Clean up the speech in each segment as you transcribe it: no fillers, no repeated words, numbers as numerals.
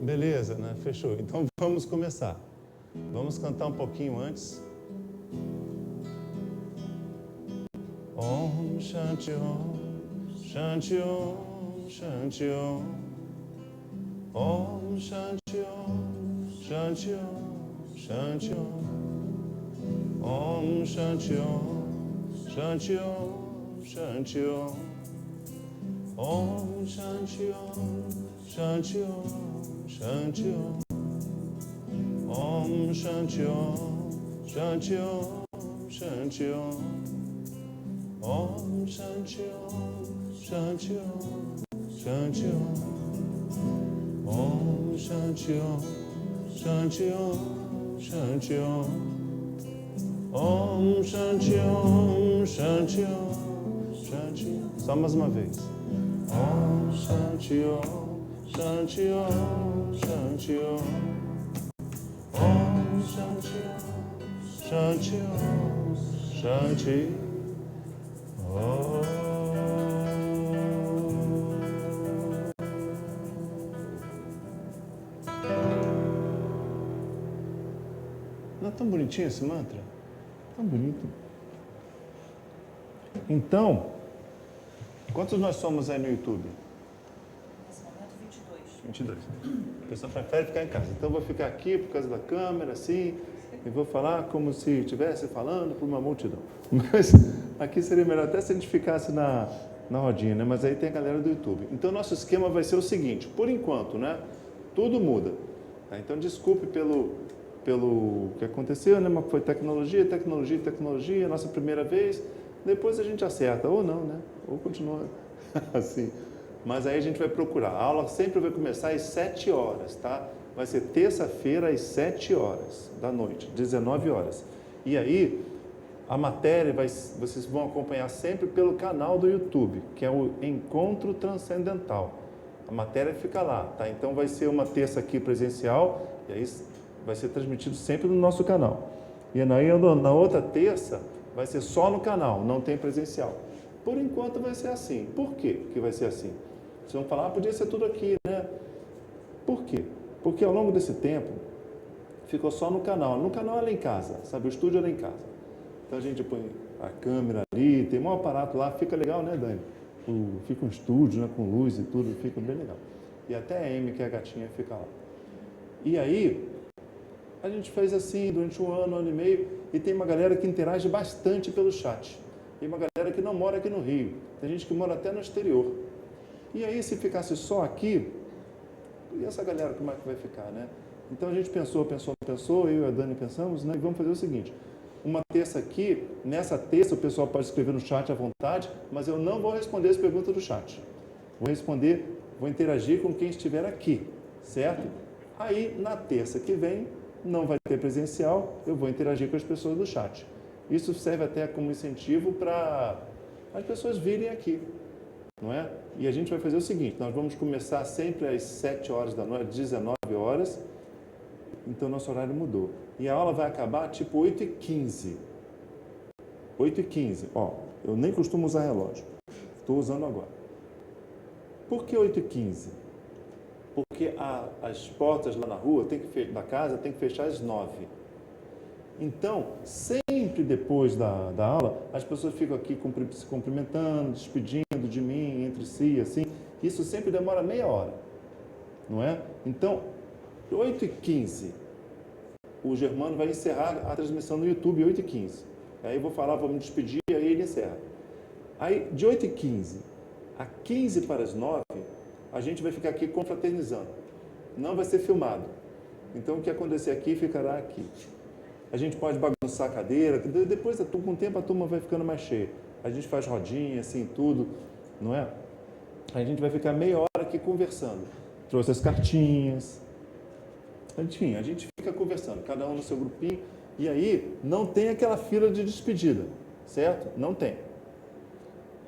Beleza, né? Fechou. Então vamos começar. Vamos cantar um pouquinho antes. Om Shanti Om, Shanti Om, Shanti Om. Om Shanti Om, Shanti Om, Shanti Om. Om Shanti Om, Shanti Om, Shanti Om. Om Shanti Om, Shanti Om, Shanti Om. Om Shanti Om, Shanti Om, Shanti Om. Om Shanti Om, Shanti Om, Shanti Om. Om Shanti Om, Shanti Om, Shanti Om. Om Shanti Om, Shanti Om, Shanti Om. Só mais uma vez. Om Shanti Om, Shanti Om, Shanti Om. Om Shanti Om, Shanti Om, Shanti Om. Não é tão bonitinho esse mantra? Tão bonito. Então, quantos nós somos aí no YouTube? Nesse momento, 22. 22. O pessoal prefere ficar em casa. Então, eu vou ficar aqui por causa da câmera, assim, e vou falar como se estivesse falando para uma multidão. Mas aqui seria melhor até se a gente ficasse na rodinha, né? Mas aí tem a galera do YouTube. Então, nosso esquema vai ser o seguinte, por enquanto, né? Tudo muda. Tá? Então, desculpe pelo que aconteceu, né? Mas foi tecnologia, nossa primeira vez. Depois a gente acerta, ou não, né? Ou continua assim. Mas aí a gente vai procurar. A aula sempre vai começar às 7 horas, tá? Vai ser terça-feira às 7 horas da noite, 19 horas. E aí, a matéria vocês vão acompanhar sempre pelo canal do YouTube, que é o Encontro Transcendental. A matéria fica lá, tá? Então vai ser uma terça aqui presencial, e aí vai ser transmitido sempre no nosso canal. E aí, na outra terça, vai ser só no canal, não tem presencial. Por enquanto vai ser assim. Por quê que vai ser assim? Vocês vão falar, podia ser tudo aqui, né? Por quê? Porque ao longo desse tempo, ficou só no canal. No canal é lá em casa, sabe? O estúdio é lá em casa. Então a gente põe a câmera ali, tem um aparato lá, fica legal, né, Dani? Fica um estúdio, né, com luz e tudo, fica bem legal. E até a Amy, que é a gatinha, fica lá. E aí, a gente fez assim durante um ano e meio, e tem uma galera que interage bastante pelo chat. Tem uma galera que não mora aqui no Rio, tem gente que mora até no exterior. E aí, se ficasse só aqui, e essa galera como é que vai ficar, né? Então a gente pensou, eu e a Dani pensamos, né? E vamos fazer o seguinte, uma terça aqui, nessa terça o pessoal pode escrever no chat à vontade, mas eu não vou responder as perguntas do chat. Vou interagir com quem estiver aqui, certo? Aí, na terça que vem, não vai ter presencial, eu vou interagir com as pessoas do chat. Isso serve até como incentivo para as pessoas virem aqui, não é? E a gente vai fazer o seguinte, nós vamos começar sempre às 7 horas da noite, às 19 horas, então nosso horário mudou. E a aula vai acabar tipo 8h15. 8h15, ó, eu nem costumo usar relógio, estou usando agora. Por que 8h15? Porque as portas lá na rua, da casa, tem que fechar às 9. Então, sempre depois da aula, as pessoas ficam aqui se cumprimentando, despedindo de mim, entre si, assim. Isso sempre demora meia hora, não é? Então, 8h15, o Germano vai encerrar a transmissão no YouTube, 8h15. Aí eu vou falar, vou me despedir, aí ele encerra. Aí, de 8h15 a 15 para as 9, a gente vai ficar aqui confraternizando. Não vai ser filmado. Então, o que acontecer aqui, ficará aqui. A gente pode bagunçar a cadeira, depois, com o tempo, a turma vai ficando mais cheia. A gente faz rodinha, assim, tudo, não é? A gente vai ficar meia hora aqui conversando. Trouxe as cartinhas. Enfim, a gente fica conversando, cada um no seu grupinho. E aí, não tem aquela fila de despedida, certo? Não tem.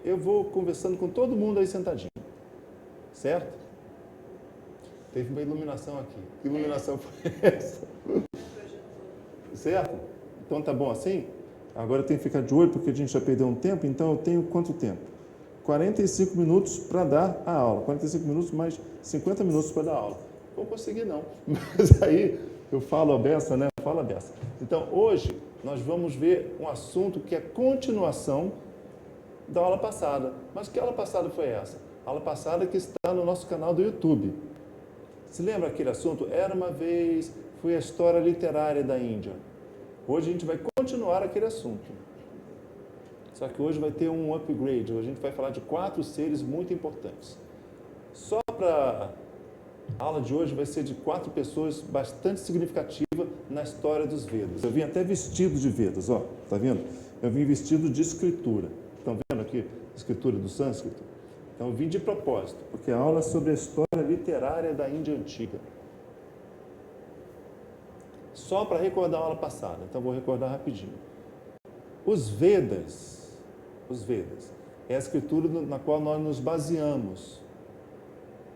Eu vou conversando com todo mundo aí sentadinho, certo? Teve uma iluminação aqui. Que iluminação foi essa? Certo? Então tá bom assim? Agora eu tenho que ficar de olho porque a gente já perdeu um tempo, então eu tenho quanto tempo? 45 minutos para dar a aula. 45 minutos mais 50 minutos para dar a aula. vou conseguir não. Mas aí eu falo a beça, né? Eu falo a beça. Então, hoje, nós vamos ver um assunto que é continuação da aula passada. Mas que aula passada foi essa? A aula passada que está no nosso canal do YouTube. Se lembra aquele assunto? Era uma vez, foi a história literária da Índia. Hoje a gente vai continuar aquele assunto. Só que hoje vai ter um upgrade. Hoje a gente vai falar de 4 seres muito importantes. Só para a aula de hoje vai ser de 4 pessoas bastante significativas na história dos Vedas. Eu vim até vestido de Vedas, ó, tá vendo? Eu vim vestido de escritura. Estão vendo aqui a escritura do sânscrito? Então eu vim de propósito, porque a aula é sobre a história literária da Índia Antiga. Só para recordar a aula passada, então vou recordar rapidinho. Os Vedas é a escritura na qual nós nos baseamos.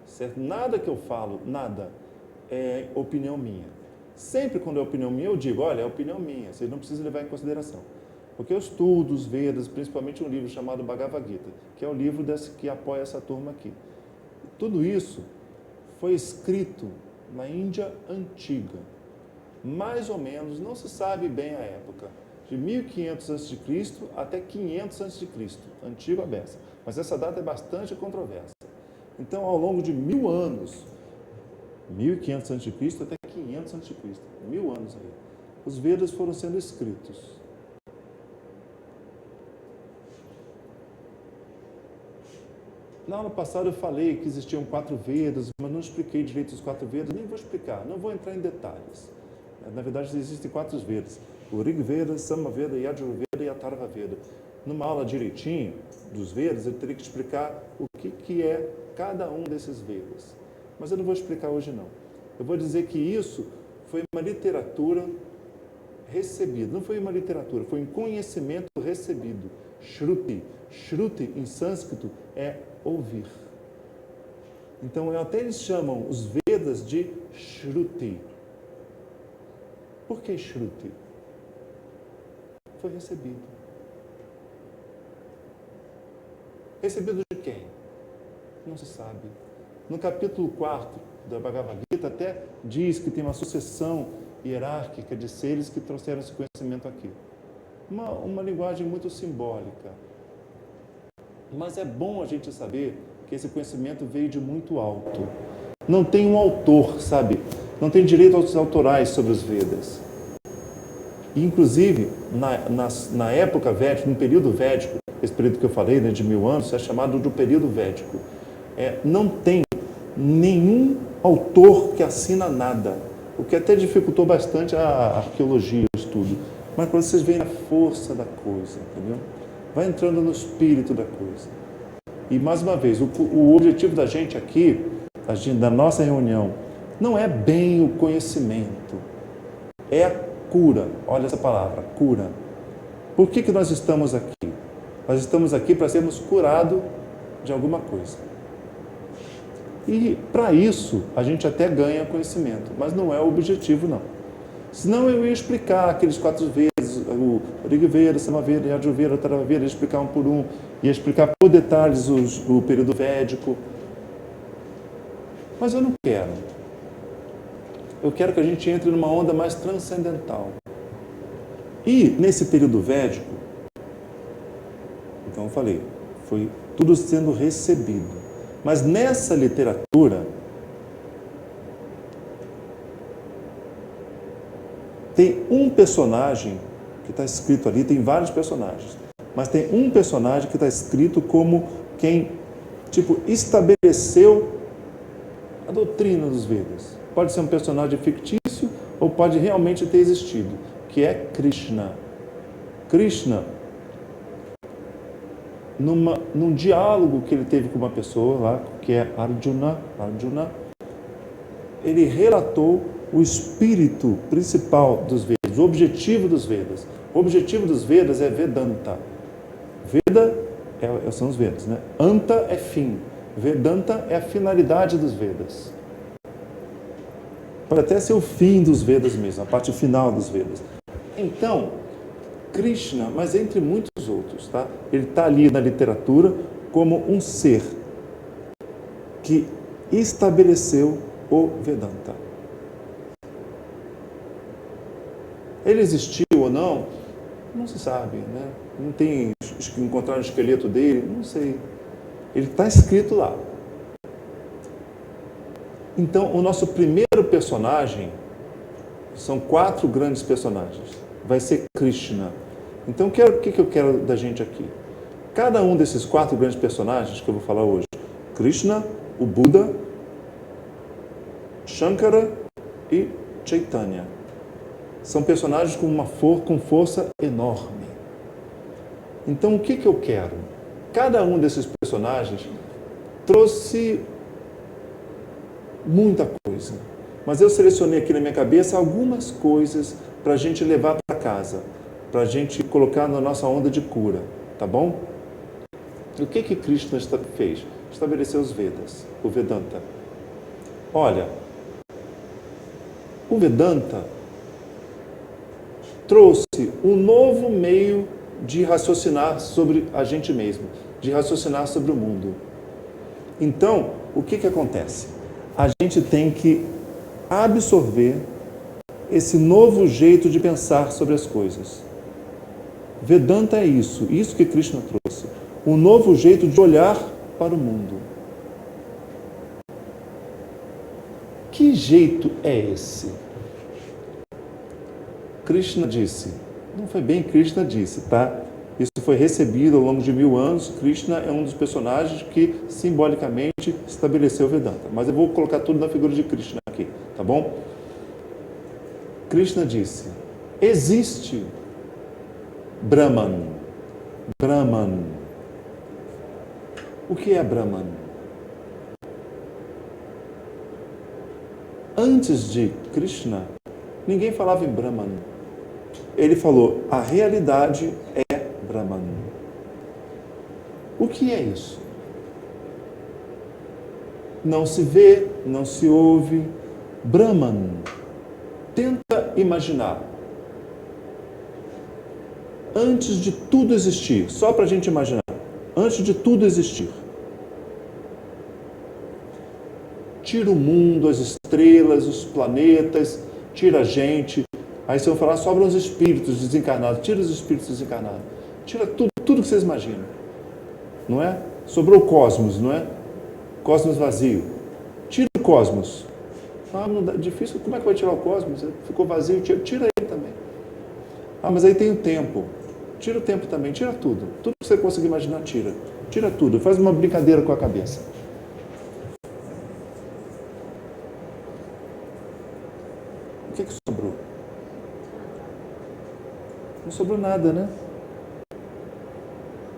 Certo? Nada que eu falo, nada é opinião minha. Sempre quando é opinião minha, eu digo, olha, é opinião minha, vocês não precisam levar em consideração. Porque eu estudo os Vedas, principalmente um livro chamado Bhagavad Gita, que é o livro que apoia essa turma aqui. Tudo isso foi escrito na Índia Antiga. Mais ou menos, não se sabe bem a época, de 1500 a.C. até 500 a.C., antigo a beça. Mas essa data é bastante controversa. Então, ao longo de 1000 anos, 1500 a.C. até 500 a.C., 1000 anos aí, os Vedas foram sendo escritos. Na aula passada eu falei que existiam 4 Vedas, mas não expliquei direito os 4 Vedas, nem vou explicar, não vou entrar em detalhes. Na verdade, existem 4 Vedas: o Rig Veda, Samaveda, Yajurveda e Atharva Veda. Numa aula direitinho dos Vedas, eu teria que explicar o que é cada um desses Vedas. Mas eu não vou explicar hoje não. Eu vou dizer que isso foi uma literatura recebida. Não foi uma literatura, foi um conhecimento recebido. Shruti. Shruti, em sânscrito, é ouvir. Então, até eles chamam os Vedas de Shruti. Por que Shruti? Foi recebido. Recebido de quem? Não se sabe. No capítulo 4 da Bhagavad Gita até diz que tem uma sucessão hierárquica de seres que trouxeram esse conhecimento aqui. Uma linguagem muito simbólica. Mas é bom a gente saber que esse conhecimento veio de muito alto. Não tem um autor, sabe? Não tem direito aos autorais sobre os Vedas. E, inclusive, na época védica, no período védico, esse período que eu falei, né, de 1000 anos, é chamado do período védico. Não tem nenhum autor que assina nada, o que até dificultou bastante a arqueologia, o estudo. Mas quando vocês veem a força da coisa, entendeu? Vai entrando no espírito da coisa. E, mais uma vez, o objetivo da gente aqui, da nossa reunião, não é bem o conhecimento, é a cura. Olha essa palavra, cura. Por que nós estamos aqui? Nós estamos aqui para sermos curados de alguma coisa. E, para isso, a gente até ganha conhecimento, mas não é o objetivo, não. Senão eu ia explicar aqueles 4 vezes, o Rig Veda, Samaveda, Yajurveda, Atharva Veda, ia explicar um por um, ia explicar por detalhes o período védico. Mas eu não quero. Eu quero que a gente entre numa onda mais transcendental. E, nesse período védico, então eu falei, foi tudo sendo recebido. Mas nessa literatura, tem um personagem que está escrito ali, tem vários personagens, mas tem um personagem que está escrito como quem, estabeleceu a doutrina dos Vedas. Pode ser um personagem fictício ou pode realmente ter existido, que é Krishna. Krishna, num diálogo que ele teve com uma pessoa lá, que é Arjuna, ele relatou o espírito principal dos Vedas, o objetivo dos Vedas. O objetivo dos Vedas é Vedanta. Veda são os Vedas, né? Anta é fim. Vedanta é a finalidade dos Vedas. Pode até ser o fim dos Vedas mesmo, a parte final dos Vedas. Então, Krishna, mas entre muitos outros, tá? Ele está ali na literatura como um ser que estabeleceu o o Vedanta. Ele existiu ou não? Não se sabe, né? Não tem encontrar o esqueleto dele, não sei. Ele está escrito lá. Então, o nosso primeiro personagem, são 4 grandes personagens, vai ser Krishna. Então, o que eu quero da gente aqui? Cada um desses 4 grandes personagens que eu vou falar hoje, Krishna, o Buda, Shankara e Chaitanya, são personagens com força enorme. Então, o que eu quero? Cada um desses personagens trouxe muita coisa. Mas eu selecionei aqui na minha cabeça algumas coisas para a gente levar para casa, para a gente colocar na nossa onda de cura, tá bom? O que Krishna fez? Estabeleceu os Vedas, o Vedanta. Olha, o Vedanta trouxe um novo meio de raciocinar sobre a gente mesmo, de raciocinar sobre o mundo. Então, o que acontece? A gente tem que absorver esse novo jeito de pensar sobre as coisas. Vedanta é isso que Krishna trouxe. Um novo jeito de olhar para o mundo. Que jeito é esse? Krishna disse, não foi bem Krishna disse, tá? Isso foi recebido ao longo de 1000 anos. Krishna é um dos personagens que simbolicamente estabeleceu o Vedanta. Mas eu vou colocar tudo na figura de Krishna aqui, tá bom? Krishna disse, existe Brahman. Brahman. O que é Brahman? Antes de Krishna, ninguém falava em Brahman. Ele falou, a realidade é Brahman. O que é isso? Não se vê, não se ouve. Brahman. Tenta imaginar. Antes de tudo existir, só para a gente imaginar, antes de tudo existir, tira o mundo, as estrelas, os planetas, tira a gente. Aí vocês vão falar, sobram os espíritos desencarnados. Tira os espíritos desencarnados. Tira tudo que vocês imaginam. Não é? Sobrou o cosmos, não é? Cosmos vazio. Tira o cosmos. Ah, não dá, difícil, como é que vai tirar o cosmos? Ficou vazio, tira ele também. Ah, mas aí tem o tempo. Tira o tempo também, tira tudo. Tudo que você conseguir imaginar, tira. Tira tudo, faz uma brincadeira com a cabeça. O que sobrou? Não sobrou nada, né?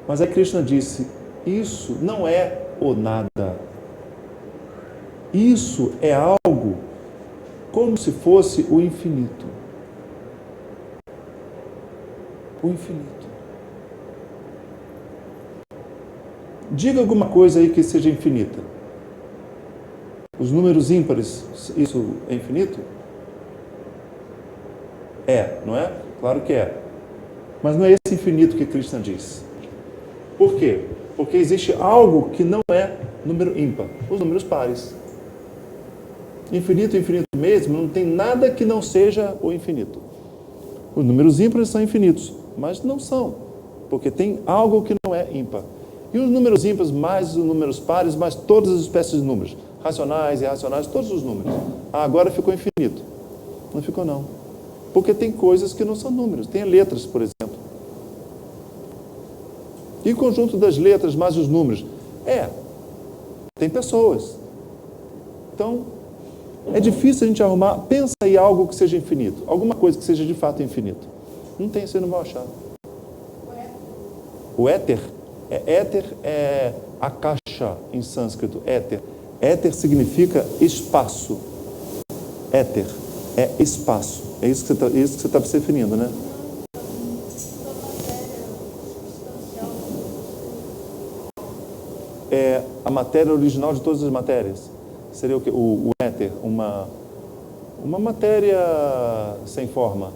Mas aí Krishna disse, isso não é o nada. Isso é algo como se fosse o infinito. O infinito. Diga alguma coisa aí que seja infinita. Os números ímpares, isso é infinito? É, não é? Claro que é. Mas não é esse infinito que Krishna diz. Por quê? Porque existe algo que não é número ímpar, os números pares. Infinito, infinito mesmo, não tem nada que não seja o infinito. Os números ímpares são infinitos, mas não são, porque tem algo que não é ímpar. E os números ímpares, mais os números pares, mais todas as espécies de números, racionais, irracionais, todos os números. Ah, agora ficou infinito. Não ficou não. Porque tem coisas que não são números, tem letras, por exemplo. E o conjunto das letras mais os números? Tem pessoas. Então, é difícil a gente arrumar. Pensa aí algo que seja infinito. Alguma coisa que seja de fato infinito. Não tem, você não vai achar. O éter? Éter é akasha em sânscrito. Éter. Éter significa espaço. Éter é espaço. É isso que você está se referindo, né? É a matéria original de todas as matérias. Seria o quê? O éter, uma matéria sem forma.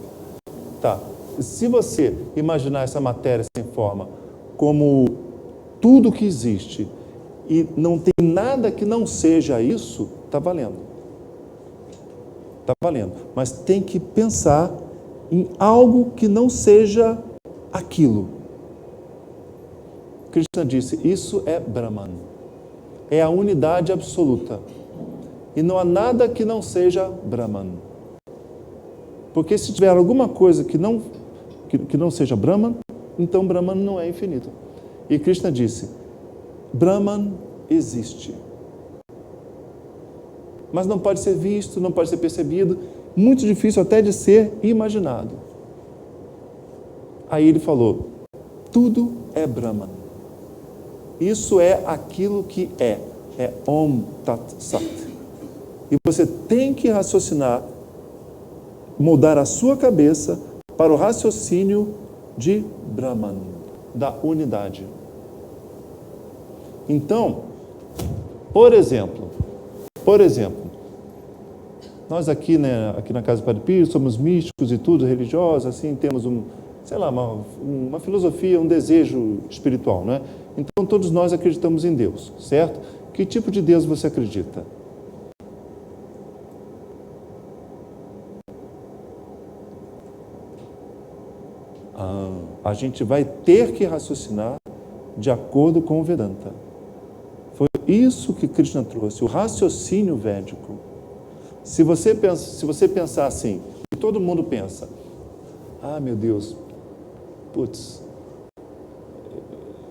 Tá. Se você imaginar essa matéria sem forma como tudo que existe e não tem nada que não seja isso, está valendo. está valendo. Mas tem que pensar em algo que não seja aquilo. Krishna disse, isso é Brahman. É a unidade absoluta. E não há nada que não seja Brahman. Porque se tiver alguma coisa que não seja Brahman, então Brahman não é infinito. E Krishna disse, Brahman existe. Mas não pode ser visto, não pode ser percebido, muito difícil até de ser imaginado. Aí ele falou, tudo é Brahman. Isso é aquilo que é Om Tat Sat. E você tem que raciocinar, mudar a sua cabeça para o raciocínio de Brahman, da unidade. Então, por exemplo, nós aqui na Casa do Padre Pio somos místicos e tudo, religiosos, assim, temos uma filosofia, um desejo espiritual, não é? Então todos nós acreditamos em Deus, certo? Que tipo de Deus você acredita? A gente vai ter que raciocinar de acordo com o Vedanta. Foi isso que Krishna trouxe, o raciocínio védico. Se você pensar assim, e todo mundo pensa, meu Deus,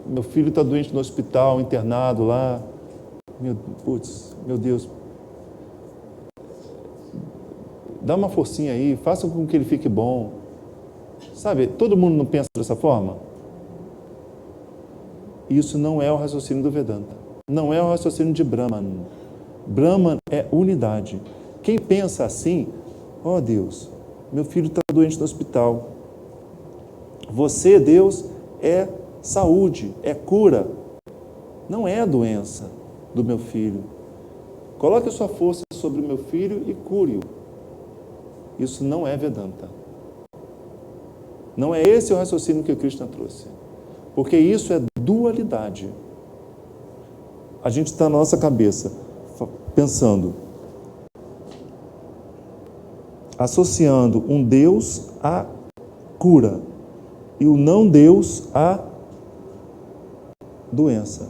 meu filho está doente no hospital, internado lá, meu Deus, dá uma forcinha aí, faça com que ele fique bom. Sabe, todo mundo não pensa dessa forma? Isso não é o raciocínio do Vedanta. Não é o raciocínio de Brahman. Brahman é unidade. Quem pensa assim, Deus, meu filho está doente no hospital. Você, Deus, é saúde, é cura. Não é a doença do meu filho. Coloque a sua força sobre o meu filho e cure-o. Isso não é Vedanta. Não é esse o raciocínio que o Krishna trouxe. Porque isso é dualidade. A gente está na nossa cabeça pensando, associando um Deus à cura e o não Deus à doença.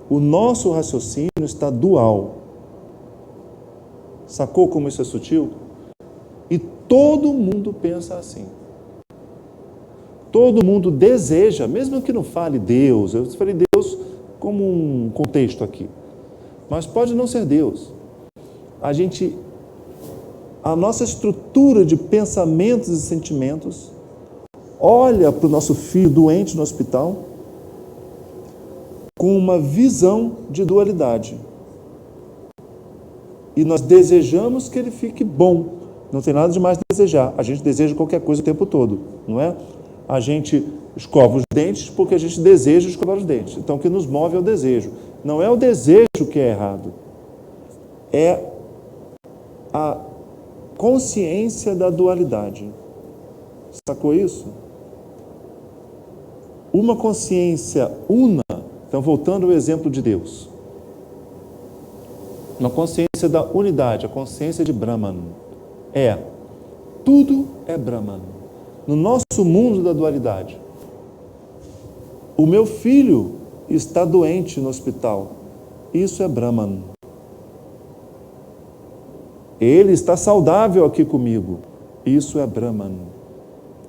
O nosso raciocínio está dual. Sacou como isso é sutil? E todo mundo pensa assim. Todo mundo deseja, mesmo que não fale Deus, eu falei Deus como um contexto aqui, mas pode não ser Deus. A nossa estrutura de pensamentos e sentimentos olha para o nosso filho doente no hospital com uma visão de dualidade. E nós desejamos que ele fique bom. Não tem nada de mais desejar. A gente deseja qualquer coisa o tempo todo, não é? A gente escova os dentes porque a gente deseja escovar os dentes. Então, o que nos move é o desejo. Não é o desejo que é errado. É a consciência da dualidade. Sacou isso? Uma consciência una. Então, voltando ao exemplo de Deus. Uma consciência da unidade, a consciência de Brahman. Tudo é Brahman. No nosso mundo da dualidade, o meu filho está doente no hospital. Isso é Brahman. Ele está saudável aqui comigo. Isso é Brahman.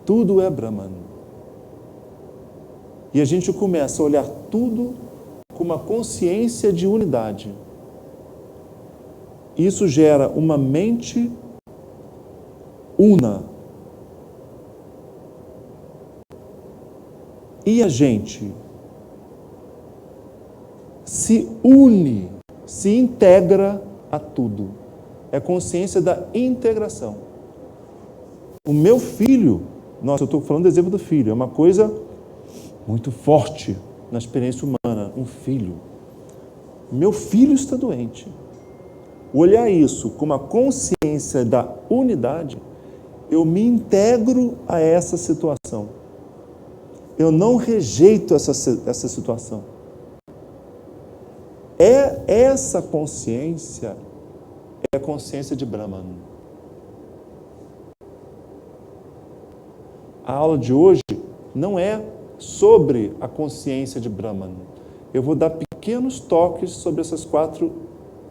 Tudo é Brahman. E a gente começa a olhar tudo com uma consciência de unidade. Isso gera uma mente una. E a gente se une, se integra a tudo. É a consciência da integração. O meu filho, eu estou falando do exemplo do filho, é uma coisa muito forte na experiência humana, um filho. Meu filho está doente. Olhar isso com uma consciência da unidade, eu me integro a essa situação. Eu não rejeito essa situação. Essa consciência a consciência de Brahman. A aula de hoje não é sobre a consciência de Brahman. Eu vou dar pequenos toques sobre essas 4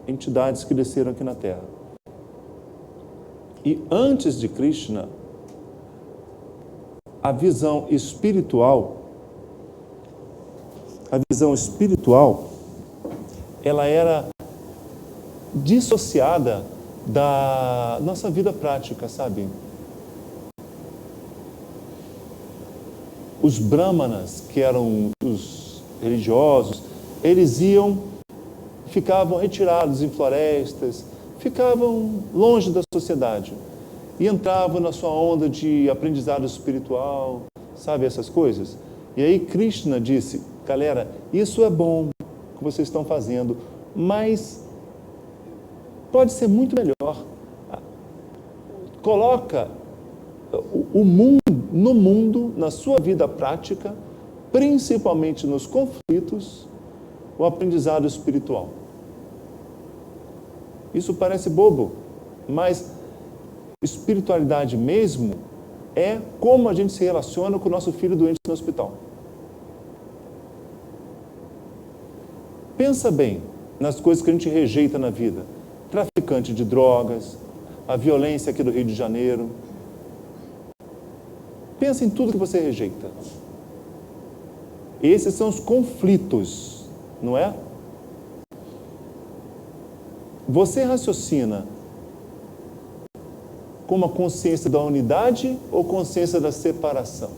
entidades que desceram aqui na Terra. E antes de Krishna, a visão espiritual, ela era dissociada da nossa vida prática, sabe? Os brahmanas, que eram os religiosos, eles ficavam retirados em florestas, ficavam longe da sociedade e entravam na sua onda de aprendizado espiritual, sabe, essas coisas. E aí Krishna disse: galera, isso é bom que vocês estão fazendo, mas pode ser muito melhor. Coloca o mundo, no mundo, na sua vida prática, principalmente nos conflitos, o aprendizado espiritual. Isso parece bobo, mas espiritualidade mesmo é como a gente se relaciona com o nosso filho doente no hospital. Pensa bem nas coisas que a gente rejeita na vida. Traficante de drogas, a violência aqui do Rio de Janeiro. Pensa em tudo que você rejeita. Esses são os conflitos, não é? Você raciocina com uma consciência da unidade ou consciência da separação?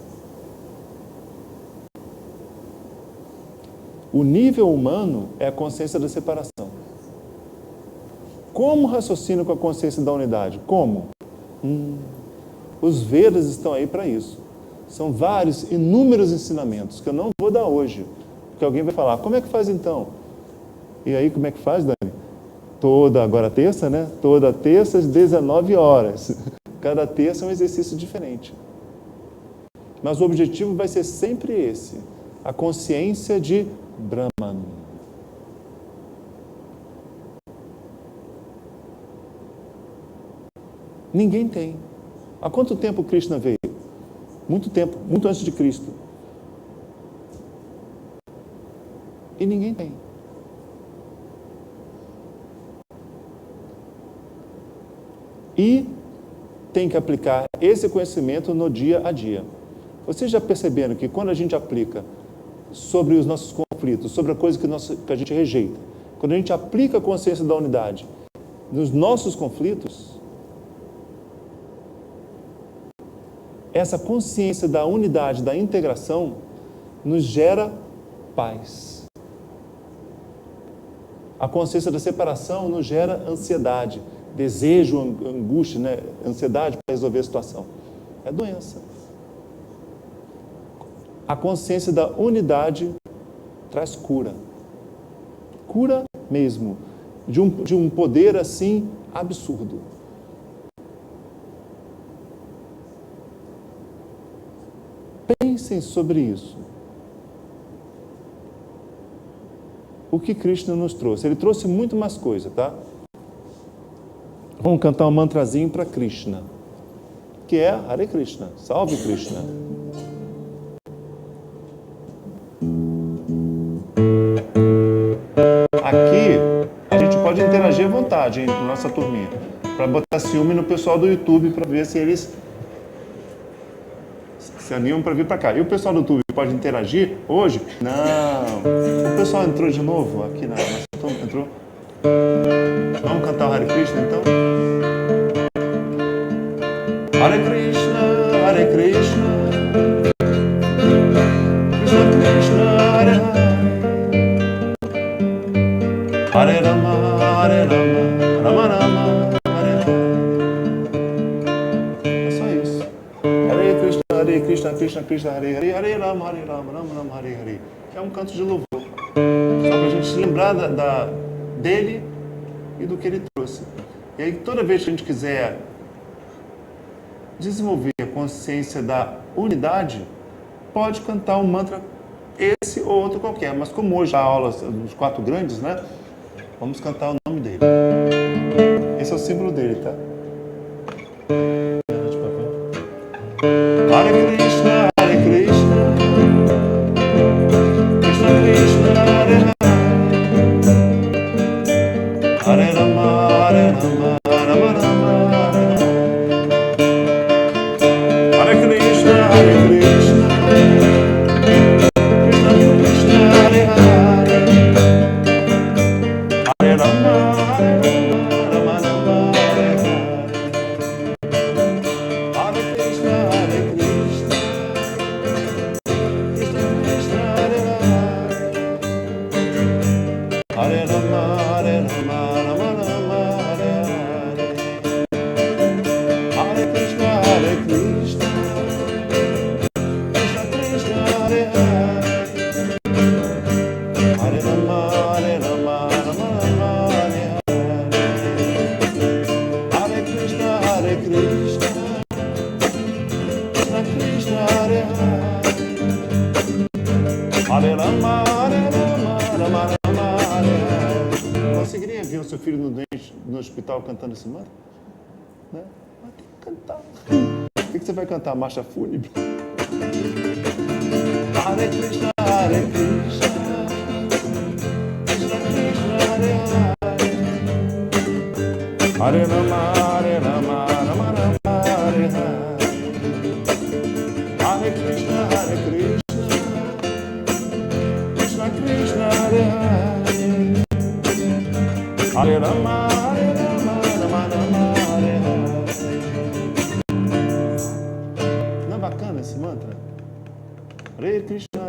O nível humano é a consciência da separação. Como raciocina com a consciência da unidade? Como? Os Vedas estão aí para isso. São vários, inúmeros ensinamentos que eu não vou dar hoje. Porque alguém vai falar: como é que faz então? E aí, como é que faz, Dani? Agora terça, né? Toda terça às 19 horas. Cada terça é um exercício diferente. Mas o objetivo vai ser sempre esse: a consciência de Brahman. Ninguém tem. Há quanto tempo Krishna veio? Muito tempo, muito antes de Cristo. E ninguém tem. E tem que aplicar esse conhecimento no dia a dia. Vocês já perceberam que quando a gente aplica sobre os nossos conflitos, sobre a coisa que a gente rejeita, quando a gente aplica a consciência da unidade nos nossos conflitos, essa consciência da unidade, da integração, nos gera paz. A consciência da separação nos gera ansiedade, desejo, angústia, né? Ansiedade para resolver a situação. É doença. A consciência da unidade traz cura. Cura mesmo. De um poder assim absurdo. Pensem sobre isso. O que Krishna nos trouxe? Ele trouxe muito mais coisa, tá? Vamos cantar um mantrazinho para Krishna, que é Hare Krishna. Salve Krishna. Aqui a gente pode interagir à vontade, hein, com nossa turminha, para botar ciúme no pessoal do YouTube, para ver se eles se animam para vir para cá. E o pessoal do YouTube pode interagir hoje? Não. O pessoal entrou de novo aqui na nossa. Entrou. Vamos cantar o Hare Krishna então? Hare Krishna, Hare Krishna, Krishna Krishna, Hare Hare, Hare Rama, Hare Rama, Rama Rama, Hare Hare. É só isso. Hare Krishna, Krishna Krishna, Hare Hare, Hare Rama, Rama Rama, Hare Hare. É um canto de louvor. Só para a gente se lembrar dele e do que ele trouxe. E aí, toda vez que a gente quiser desenvolver a consciência da unidade, pode cantar um mantra, esse ou outro qualquer. Mas como hoje a aula dos 4 grandes, né? Vamos cantar o nome dele. Esse é o símbolo dele, tá? Hare Krishna, Hare Krishna, Krishna Krishna, Hare Hare, Hare Rama, Hare Rama, Rama Rama, Hare Hare Krishna, Hare Krishna, Krishna Krishna, Hare Hare, Hare Rama, Hare Rama, Rama Rama, Hare Hare, Hare Krishna, Hare Krishna, Krishna Krishna, Hare Hare, Hare Rama, Hare Rama, Rama Rama, Hare Hare, Hare Krishna, Hare Krishna, Krishna Krishna, Hare Hare, Hare Rama, Hare Rama, Rama Rama, Hare Hare, Hare Krishna, Hare Krishna, Krishna Krishna, Hare Hare, Hare Rama, Hare Rama, Rama Rama, Hare Hare. Conseguiria ver o seu filho no hospital cantando esse mantra? Né? Mas tem que cantar. O que você vai cantar? Marcha fúnebre? Hare Krishna, Hare Krishna, Krishna Krishna, Hare Hare, Hare Rama, Hare Rama, Rama Rama, Hare Hare, Hare Krishna, Hare Krishna, Krishna Krishna, Hare Hare, Hare Rama, Hare Rama, Rama Rama, Hare Hare. Não é bacana esse mantra? Hare Krishna,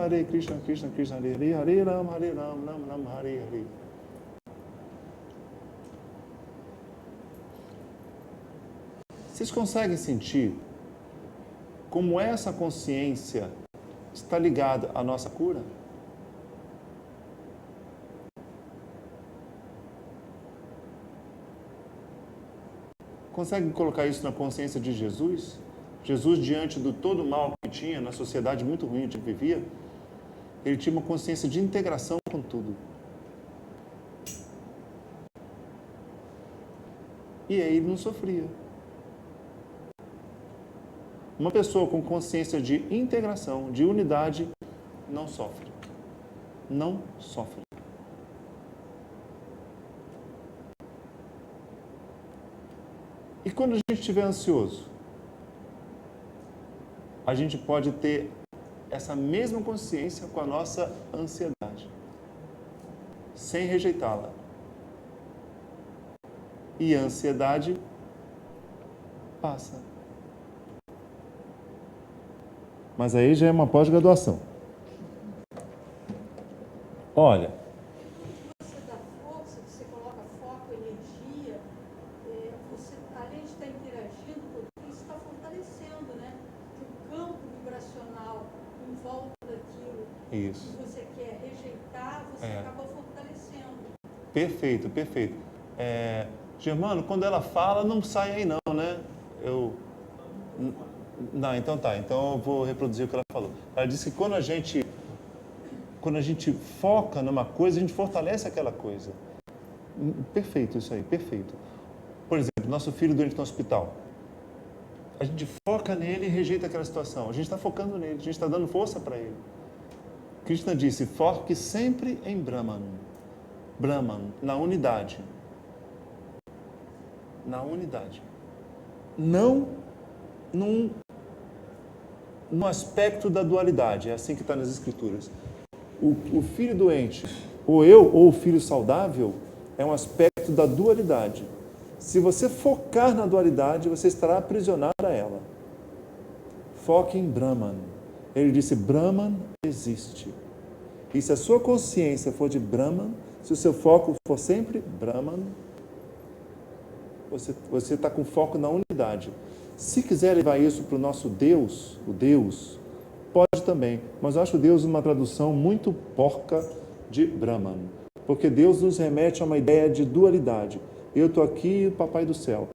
Krishna Krishna, Hare Hare, Hare Rama, Rama Rama, Hare Hare. Vocês conseguem sentir como essa consciência está ligada à nossa cura? Conseguem colocar isso na consciência de Jesus? Jesus, diante do todo o mal que tinha, na sociedade muito ruim que vivia, ele tinha uma consciência de integração com tudo. E aí ele não sofria. Uma pessoa com consciência de integração, de unidade, não sofre. Não sofre. E quando a gente estiver ansioso, a gente pode ter essa mesma consciência com a nossa ansiedade, sem rejeitá-la. E a ansiedade passa. Mas aí já é uma pós-graduação. Olha. Você dá força, você coloca foco, energia, você, além de estar interagindo com tudo, isso está fortalecendo, né? Que o campo vibracional em volta daquilo Isso. que você quer rejeitar, você acaba fortalecendo. Perfeito, perfeito. Germano, quando ela fala, não sai aí não, né? Não, então tá. Então eu vou reproduzir o que ela falou. Ela disse que quando a gente foca numa coisa, a gente fortalece aquela coisa. Perfeito isso aí, perfeito. Por exemplo, nosso filho doente no hospital. A gente foca nele e rejeita aquela situação. A gente está focando nele, a gente está dando força para ele. Krishna disse, foque sempre em Brahman. Brahman, na unidade. Na unidade. Não no aspecto da dualidade, é assim que está nas Escrituras. O filho doente, ou eu, ou o filho saudável, é um aspecto da dualidade. Se você focar na dualidade, você estará aprisionado a ela. Foque em Brahman. Ele disse, Brahman existe. E se a sua consciência for de Brahman, se o seu foco for sempre Brahman, você está com foco na unidade. Se quiser levar isso para o nosso Deus, o Deus, pode também. Mas eu acho Deus uma tradução muito porca de Brahman. Porque Deus nos remete a uma ideia de dualidade. Eu estou aqui e o papai do céu.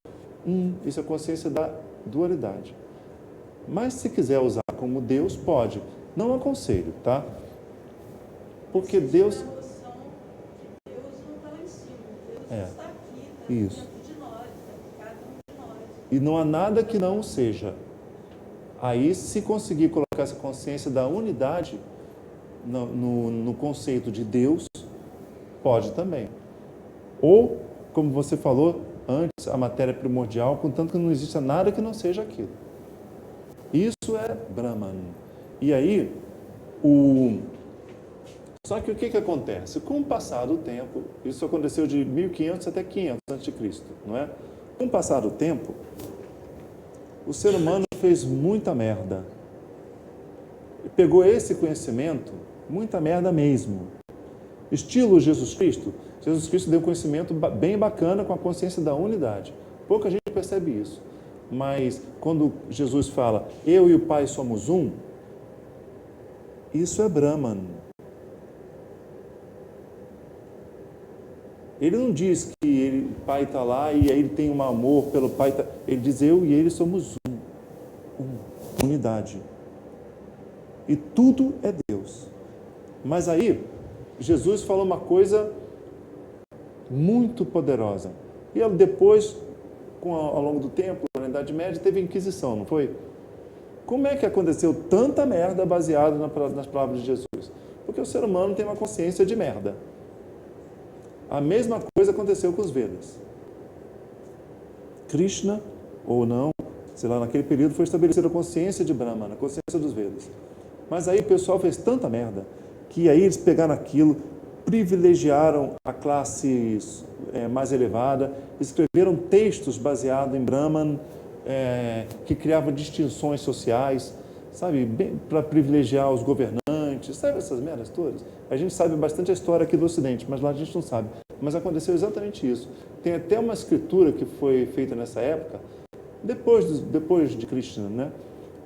Isso é a consciência da dualidade. Mas se quiser usar como Deus, pode. Não aconselho, tá? Porque Deus... A noção de Deus não está lá em cima. Deus está aqui, está Isso. dentro de nós. E não há nada que não seja. Aí, se conseguir colocar essa consciência da unidade no conceito de Deus, pode também. Ou, como você falou antes, a matéria primordial, contanto que não exista nada que não seja aquilo. Isso é Brahman. E aí, só que o que acontece? Com o passar do tempo, isso aconteceu de 1500 até 500 a.C., não é? Com o passar do tempo, o ser humano fez muita merda. Pegou esse conhecimento, muita merda mesmo. Estilo Jesus Cristo. Jesus Cristo deu conhecimento bem bacana com a consciência da unidade. Pouca gente percebe isso. Mas quando Jesus fala, eu e o Pai somos um, isso é Brahman. Ele não diz que o Pai está lá e aí ele tem um amor pelo Pai. Ele diz, eu e ele somos unidade. E tudo é Deus. Mas aí, Jesus falou uma coisa muito poderosa. E depois, ao longo do tempo, na Idade Média, teve a Inquisição, não foi? Como é que aconteceu tanta merda baseada nas palavras de Jesus? Porque o ser humano tem uma consciência de merda. A mesma coisa aconteceu com os Vedas. Krishna, ou não, sei lá, naquele período foi estabelecida a consciência de Brahma, a consciência dos Vedas. Mas aí o pessoal fez tanta merda, que aí eles pegaram aquilo, privilegiaram a classe mais elevada, escreveram textos baseados em Brahman, que criavam distinções sociais, sabe, para privilegiar os governantes, sabe essas merdas todas? A gente sabe bastante a história aqui do Ocidente, mas lá a gente não sabe. Mas aconteceu exatamente isso. Tem até uma escritura que foi feita nessa época, depois de Krishna, né?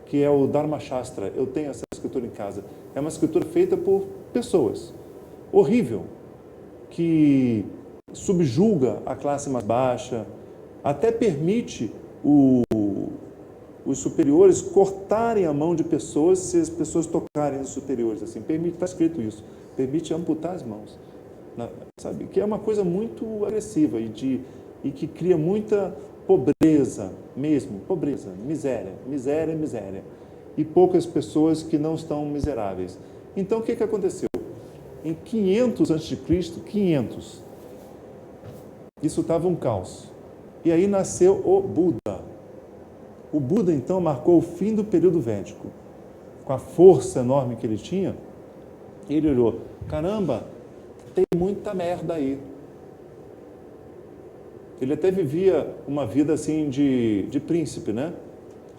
Que é o Dharma Shastra. Eu tenho essa escritura em casa. É uma escritura feita por pessoas. Horrível. Que subjuga a classe mais baixa, até permite os superiores cortarem a mão de pessoas se as pessoas tocarem os superiores. Assim, está escrito isso. Permite amputar as mãos. Sabe? Que é uma coisa muito agressiva e que cria muita pobreza mesmo. Pobreza, miséria. E poucas pessoas que não estão miseráveis. Então, o que aconteceu? Em 500 a.C., 500, isso estava um caos. E aí nasceu o Buda. O Buda, então, marcou o fim do período védico. Com a força enorme que ele tinha, ele olhou, caramba, tem muita merda aí. Ele até vivia uma vida assim de príncipe, né?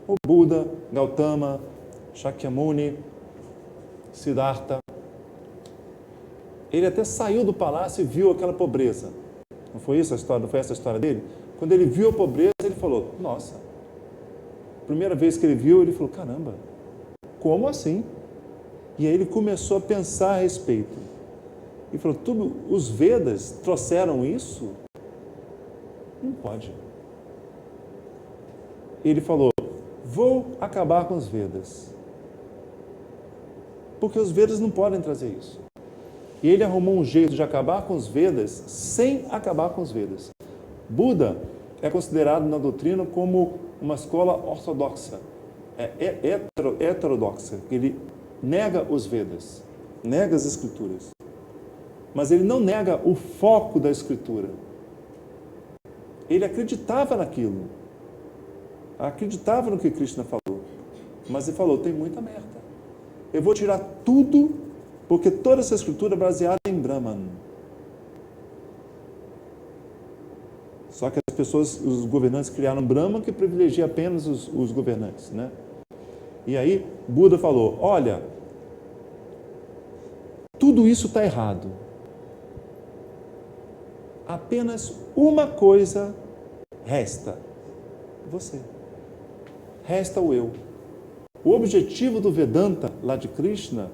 O Buda, Gautama, Shakyamuni, Siddhartha. Ele até saiu do palácio e viu aquela pobreza. Não foi isso a história? Não foi essa a história dele? Quando ele viu a pobreza, ele falou, nossa. Primeira vez que ele viu, ele falou, caramba, como assim? E aí ele começou a pensar a respeito. E falou, os Vedas trouxeram isso? Não pode. Ele falou, vou acabar com os Vedas. Porque os Vedas não podem trazer isso. E ele arrumou um jeito de acabar com os Vedas sem acabar com os Vedas. Buda é considerado na doutrina como uma escola ortodoxa, heterodoxa. Ele nega os Vedas, nega as Escrituras. Mas ele não nega o foco da Escritura. Ele acreditava naquilo. Acreditava no que Krishna falou. Mas ele falou, tem muita merda. Eu vou tirar tudo, porque toda essa Escritura é baseada em Brahman. Só que as pessoas, os governantes criaram Brahman que privilegia apenas os governantes, né? E aí Buda falou, olha, tudo isso está errado. Apenas uma coisa resta. Você. Resta o eu. O objetivo do Vedanta, lá de Krishna,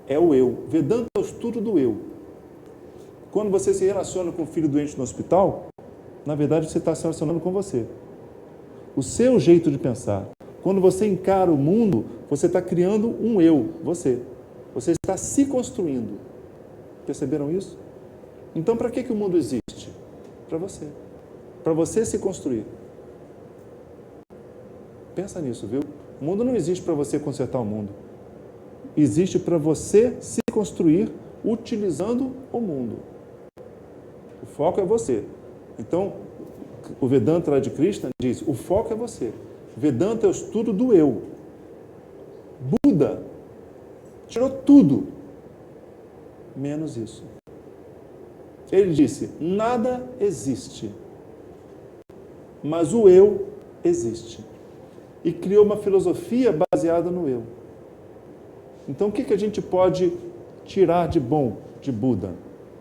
é o eu. Vedanta é o estudo do eu. Quando você se relaciona com um filho doente no hospital, na verdade você está se relacionando com você. O seu jeito de pensar. Quando você encara o mundo, você está criando um eu, você. Você está se construindo. Perceberam isso? Então, para que o mundo existe? Para você. Para você se construir. Pensa nisso, viu? O mundo não existe para você consertar o mundo. Existe para você se construir utilizando o mundo. O foco é você. Então, o Vedanta lá de Krishna diz, o foco é você. Vedanta é o estudo do eu. Buda tirou tudo, menos isso. Ele disse, nada existe, mas o eu existe. E criou uma filosofia baseada no eu. Então, o que a gente pode tirar de bom de Buda?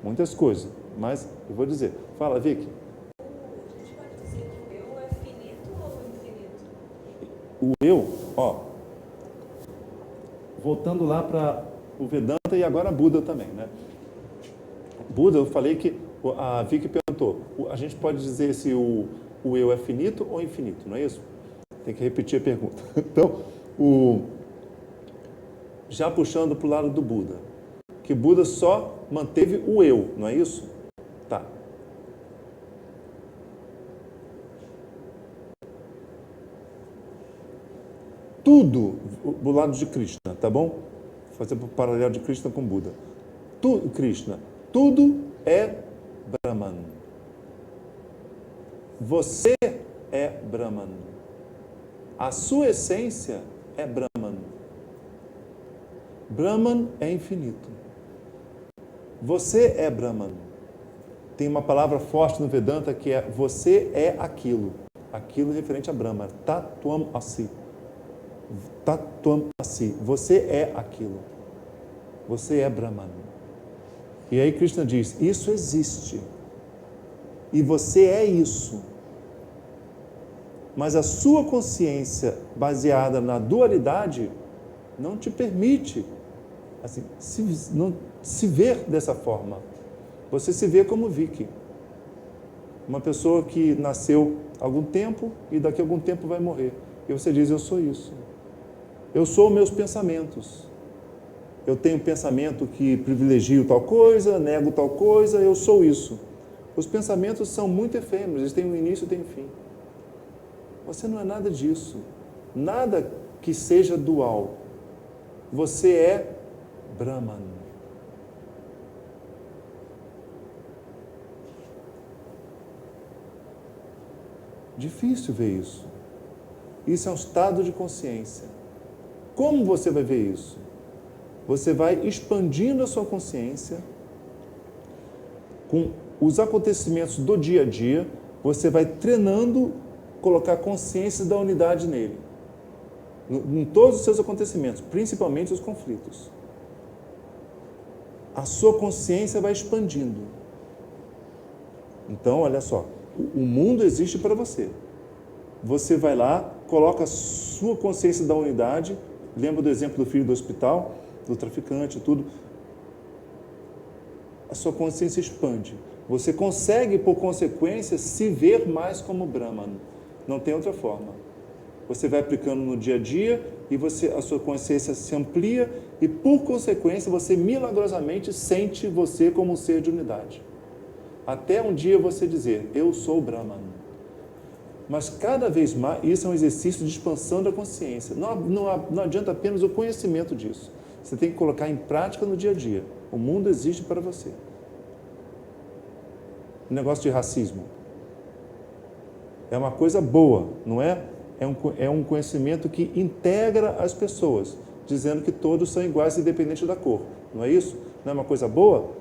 Muitas coisas, mas eu vou dizer. Fala, Vicky. A gente pode dizer que o eu é finito ou infinito? O eu, voltando lá para o Vedanta e agora Buda também, né? Buda, eu falei que a Vicky perguntou, a gente pode dizer se o eu é finito ou infinito, não é isso? Tem que repetir a pergunta. Então, já puxando para o lado do Buda, que Buda só manteve o eu, não é isso? Tá. Tudo do lado de Krishna, tá bom? Vou fazer o paralelo de Krishna com Buda. Krishna, tudo é Brahman. Você é Brahman. A sua essência é Brahman. Brahman é infinito. Você é Brahman. Tem uma palavra forte no Vedanta que é você é aquilo. Aquilo referente a Brahma. Tattvam asi. Tattvam asi. Você é aquilo. Você é Brahman. E aí Krishna diz, isso existe. E você é isso. Mas a sua consciência baseada na dualidade não te permite assim, se ver dessa forma. Você se vê como Vicky. Uma pessoa que nasceu há algum tempo e daqui a algum tempo vai morrer. E você diz, eu sou isso. Eu sou meus pensamentos. Eu tenho pensamento que privilegio tal coisa, nego tal coisa, eu sou isso. Os pensamentos são muito efêmeros, eles têm um início e têm um fim. Você não é nada disso. Nada que seja dual. Você é Brahman. Difícil ver isso. Isso é um estado de consciência. Como você vai ver isso? Você vai expandindo a sua consciência com os acontecimentos do dia a dia, você vai treinando colocar consciência da unidade nele. Em todos os seus acontecimentos, principalmente os conflitos. A sua consciência vai expandindo. Então, olha só, o mundo existe para você. Você vai lá, coloca a sua consciência da unidade, lembra do exemplo do filho do hospital, do traficante, tudo. A sua consciência expande. Você consegue, por consequência, se ver mais como Brahman. Não tem outra forma. Você vai aplicando no dia a dia e a sua consciência se amplia e, por consequência, você milagrosamente sente você como um ser de unidade. Até um dia você dizer, eu sou Brahman. Mas cada vez mais, isso é um exercício de expansão da consciência. Não adianta apenas o conhecimento disso. Você tem que colocar em prática no dia a dia. O mundo existe para você. O negócio de racismo é uma coisa boa, não é? É um conhecimento que integra as pessoas, dizendo que todos são iguais independente da cor. Não é isso? Não é uma coisa boa?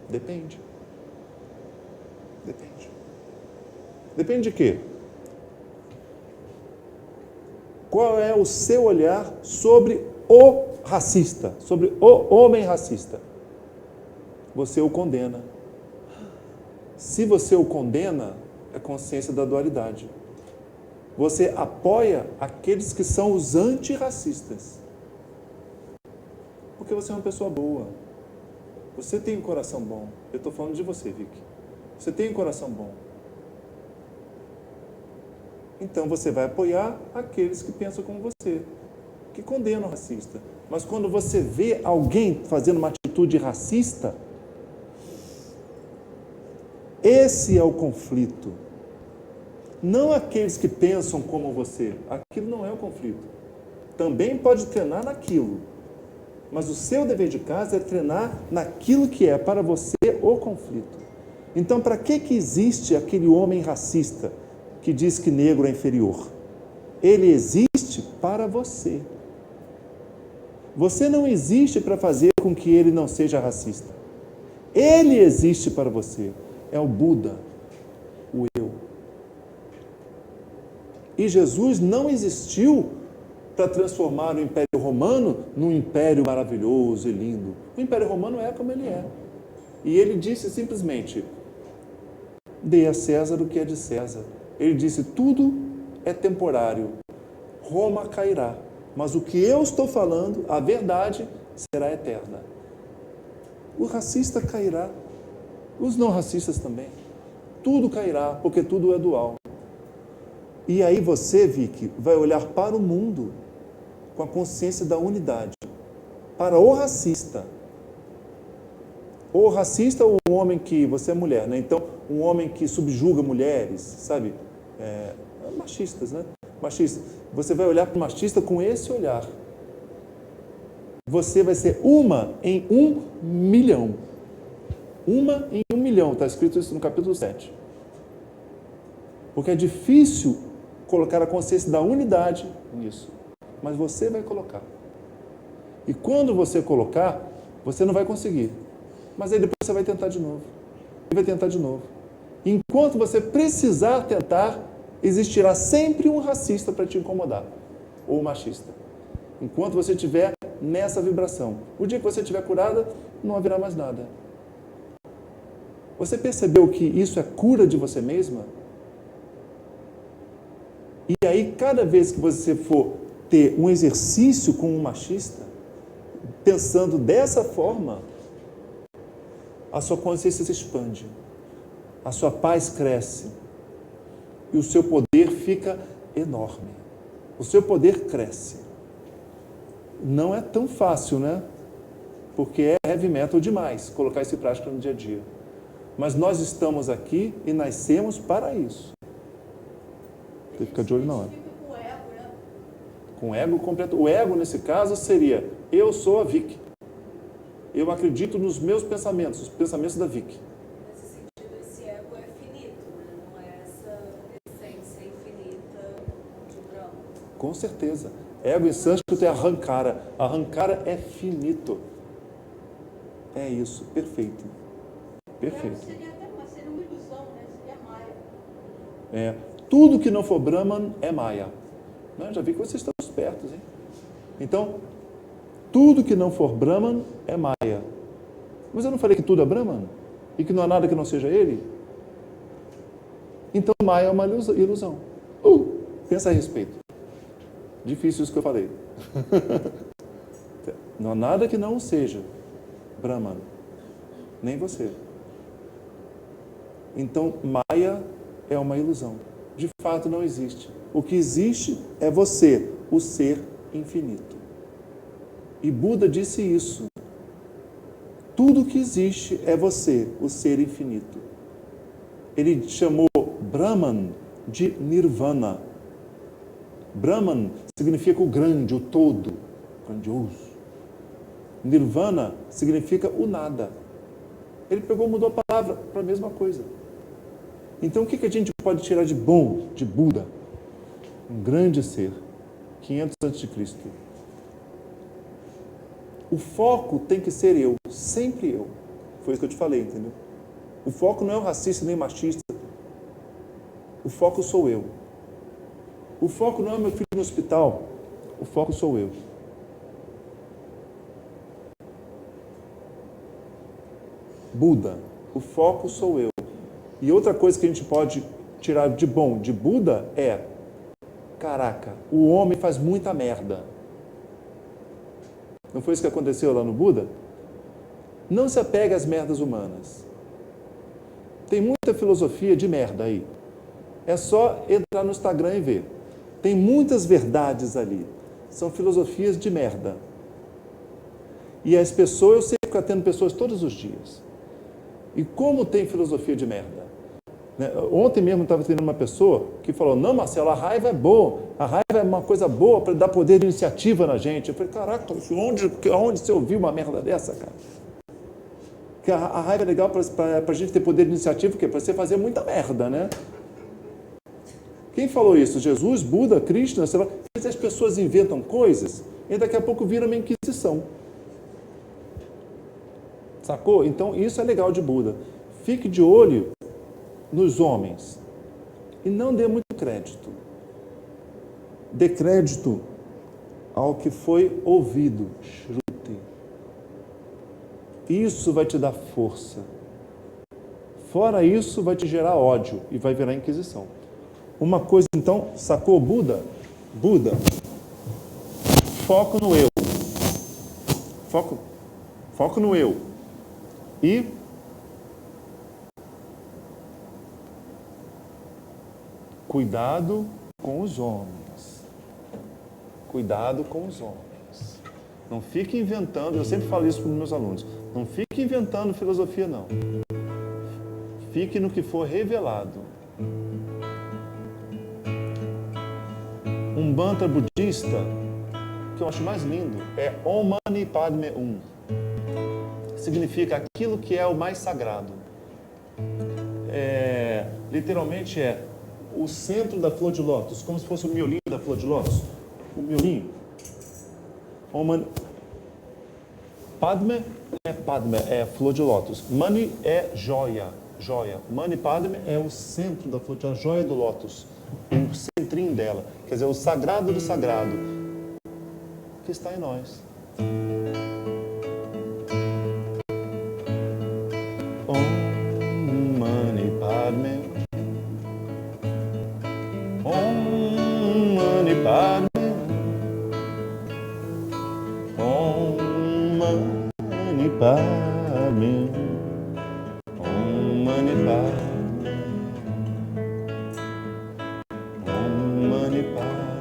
Depende. Depende. Depende de quê? Qual é o seu olhar sobre o racista, sobre o homem racista? Você o condena. Se você o condena, é consciência da dualidade. Você apoia aqueles que são os antirracistas. Porque você é uma pessoa boa. Você tem um coração bom. Eu estou falando de você, Vicky. Você tem um coração bom. Então você vai apoiar aqueles que pensam como você, que condenam o racista. Mas quando você vê alguém fazendo uma atitude racista, esse é o conflito. Não aqueles que pensam como você. Aquilo não é o conflito. Também pode treinar naquilo. Mas o seu dever de casa é treinar naquilo que é para você o conflito. Então, para que existe aquele homem racista que diz que negro é inferior? Ele existe para você. Você não existe para fazer com que ele não seja racista. Ele existe para você. É o Buda, o eu. E Jesus não existiu para transformar o Império Romano num império maravilhoso e lindo. O Império Romano é como ele é. E ele disse simplesmente: dê a César o que é de César. Ele disse: tudo é temporário. Roma cairá. Mas o que eu estou falando, a verdade, será eterna. O racista cairá. Os não racistas também. Tudo cairá, porque tudo é dual. E aí você, Vicky, vai olhar para o mundo com a consciência da unidade. Para o racista. O racista ou um homem que... Você é mulher, né? Então, um homem que subjuga mulheres, sabe? Machistas, né? Machistas. Você vai olhar para o machista com esse olhar. Você vai ser uma em 1 milhão. Uma em 1 milhão. Está escrito isso no capítulo 7. Porque é difícil colocar a consciência da unidade nisso. Mas você vai colocar. E quando você colocar, você não vai conseguir. Mas aí depois você vai tentar de novo. E vai tentar de novo. Enquanto você precisar tentar, existirá sempre um racista para te incomodar. Ou um machista. Enquanto você estiver nessa vibração. O dia que você estiver curada, não haverá mais nada. Você percebeu que isso é cura de você mesma? E aí, cada vez que você for ter um exercício com um machista, pensando dessa forma, a sua consciência se expande, a sua paz cresce e o seu poder fica enorme. O seu poder cresce. Não é tão fácil, né? Porque é heavy metal demais colocar isso em prática no dia a dia. Mas nós estamos aqui e nascemos para isso. Tem que ficar de olho na hora. Com ego completo. O ego, nesse caso, seria: eu sou a Vicky. Eu acredito nos meus pensamentos, os pensamentos da Vicky. Nesse sentido, esse ego é finito, né? Não é essa essência infinita de Brahma. Com certeza. Ego em sânscrito é arrancara. Arrancara é finito. É isso. Perfeito. Perfeito. Seria uma ilusão, né? Seria Maya. Tudo que não for Brahman é Maya. Já vi que vocês estão espertos, hein? Então, tudo que não for Brahman é Maya. Mas eu não falei que tudo é Brahman? E que não há nada que não seja ele? Então, Maya é uma ilusão. Pensa a respeito. Difícil isso que eu falei. Não há nada que não seja Brahman. Nem você. Então, Maya é uma ilusão. De fato, não existe. O que existe é você, o ser infinito. E Buda disse isso. Tudo que existe é você, o ser infinito. Ele chamou Brahman de Nirvana. Brahman significa o grande, o todo, grandioso. Nirvana significa o nada. Ele mudou a palavra para a mesma coisa. Então, o que a gente pode tirar de bom de Buda? Um grande ser, 500 a.C. O foco tem que ser eu, sempre eu. Foi isso que eu te falei, entendeu? O foco não é o racista nem machista. O foco sou eu. O foco não é meu filho no hospital. O foco sou eu. Buda, o foco sou eu. E outra coisa que a gente pode tirar de bom de Buda é: caraca, o homem faz muita merda. Não foi isso que aconteceu lá no Buda? Não se apegue às merdas humanas. Tem muita filosofia de merda aí. É só entrar no Instagram e ver. Tem muitas verdades ali. São filosofias de merda. E as pessoas, eu sei que ficar tendo pessoas todos os dias. E como tem filosofia de merda? Né? Ontem mesmo estava tendo uma pessoa que falou, não, Marcelo, a raiva é boa, a raiva é uma coisa boa para dar poder de iniciativa na gente. Eu falei, caraca, onde você ouviu uma merda dessa, cara? Que a raiva é legal para a gente ter poder de iniciativa, porque para você fazer muita merda, né? Quem falou isso? Jesus, Buda, Krishna? As pessoas inventam coisas e daqui a pouco vira uma inquisição. Sacou? Então isso é legal de Buda. Fique de olho nos homens e não dê muito crédito. Dê crédito ao que foi ouvido. Shruti. Isso vai te dar força. Fora isso, vai te gerar ódio e vai virar inquisição. Uma coisa, então, sacou Buda? Buda, foco no eu. Foco no eu. E cuidado com os homens. Cuidado com os homens. Não fique inventando, eu sempre falo isso para os meus alunos, não fique inventando filosofia, não. Fique no que for revelado. Um mantra budista, que eu acho mais lindo, é Om Mani Padme Hum. Significa aquilo que é o mais sagrado. Literalmente é o centro da flor de lótus, como se fosse o miolinho da flor de lótus. O miolinho. Om Mani Padme é flor de lótus. Mani é joia. Mani Padme é o centro da flor, a joia do lótus. O centrinho dela. Quer dizer, o sagrado do sagrado. Que está em nós. Om Mani Padme. Om Mani Padme. Om Mani Padme. Om Mani Padme. Om Mani Padme. Om Mani Padme.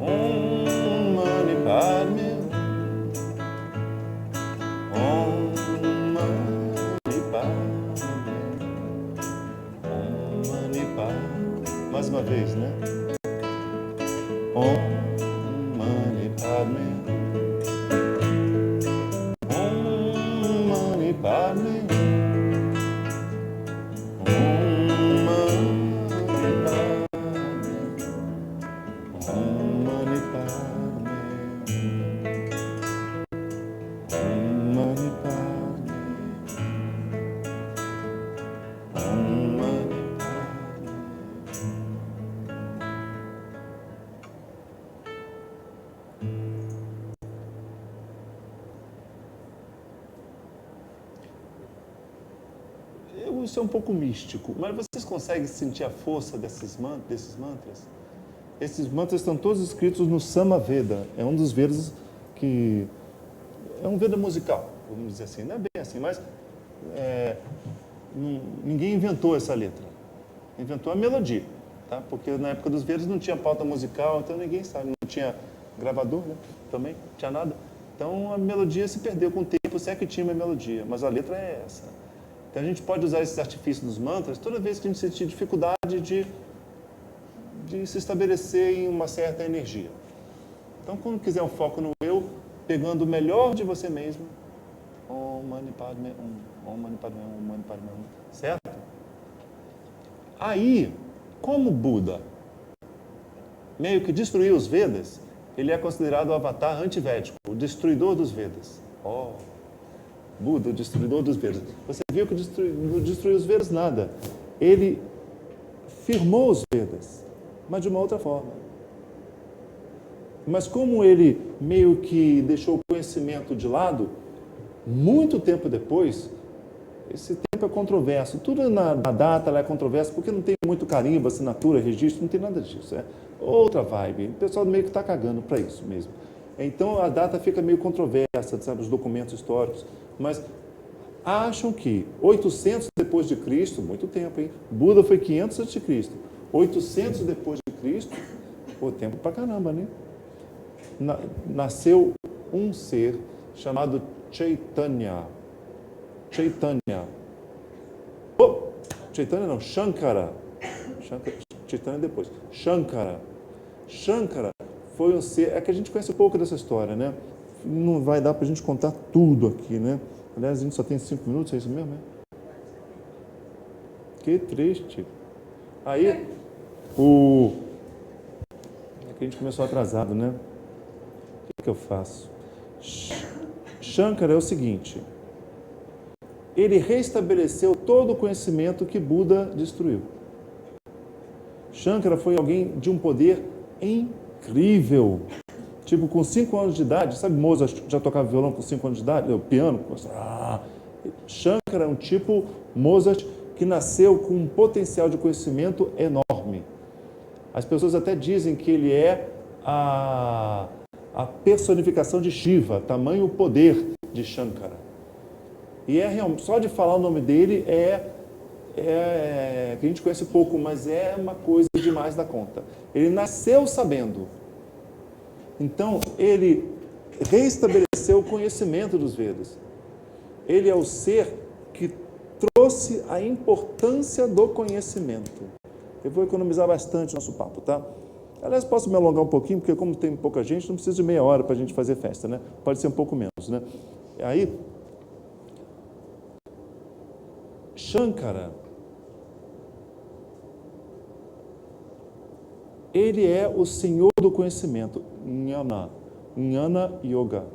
Om Mani Padme. Om Mani Padme. Om Mani Padme. Mais uma vez, né? Om Mani Padme. Om Mani Padme. Om Mani Padme. Om Mani Padme. Om Mani Padme. Om Mani Padme. Isso é um pouco místico, mas vocês conseguem sentir a força desses mantras? Esses mantras estão todos escritos no Samaveda. É um dos Vedas que... é um Veda musical, vamos dizer assim. Não é bem assim, mas ninguém inventou essa letra. Inventou a melodia, tá? Porque na época dos Vedas não tinha pauta musical, então ninguém sabe. Não tinha gravador, né? Também não tinha nada. Então a melodia se perdeu com o tempo, se é que tinha uma melodia, mas a letra é essa. Então a gente pode usar esses artifícios dos mantras toda vez que a gente sentir dificuldade de se estabelecer em uma certa energia. Então quando quiser um foco no eu, pegando o melhor de você mesmo, Om Mani Padme Hum, Om Mani Padme Hum, Om Mani Padme Hum, certo? Aí, como Buda meio que destruiu os Vedas, ele é considerado o avatar antivédico, o destruidor dos Vedas. Buda, o destruidor dos Vedas. Você viu que não destruiu os Vedas nada. Ele firmou os Vedas, mas de uma outra forma. Mas como ele meio que deixou o conhecimento de lado, muito tempo depois, esse tempo é controverso. Tudo na data lá é controverso, porque não tem muito carimbo, assinatura, registro, não tem nada disso. É outra vibe. O pessoal meio que está cagando para isso mesmo. Então a data fica meio controversa, sabe, os documentos históricos. Mas acham que 800 depois de Cristo, muito tempo, hein? Buda foi 500 antes de Cristo. 800 depois de Cristo, tempo pra caramba, né? Nasceu um ser chamado Chaitanya. Chaitanya. Chaitanya não, Shankara. Chaitanya depois. Shankara. Shankara foi um ser... É que a gente conhece um pouco dessa história, né? Não vai dar para a gente contar tudo aqui, né? Aliás, a gente só tem 5 minutos, é isso mesmo, né? Que triste. Aí, É que a gente começou atrasado, né? O que eu faço? Shankara é o seguinte: ele restabeleceu todo o conhecimento que Buda destruiu. Shankara foi alguém de um poder incrível. Tipo, com 5 anos de idade, sabe, Mozart já tocava violão com 5 anos de idade? O piano? Shankara é um tipo Mozart que nasceu com um potencial de conhecimento enorme. As pessoas até dizem que ele é a personificação de Shiva, tamanho poder de Shankara. E só de falar o nome dele que a gente conhece pouco, mas é uma coisa demais da conta. Ele nasceu sabendo. Então, ele reestabeleceu o conhecimento dos Vedas. Ele é o ser que trouxe a importância do conhecimento. Eu vou economizar bastante nosso papo, tá? Aliás, posso me alongar um pouquinho, porque como tem pouca gente, não precisa de meia hora para a gente fazer festa, né? Pode ser um pouco menos, né? Aí, Shankara, ele é o senhor do conhecimento, Jnana Yoga.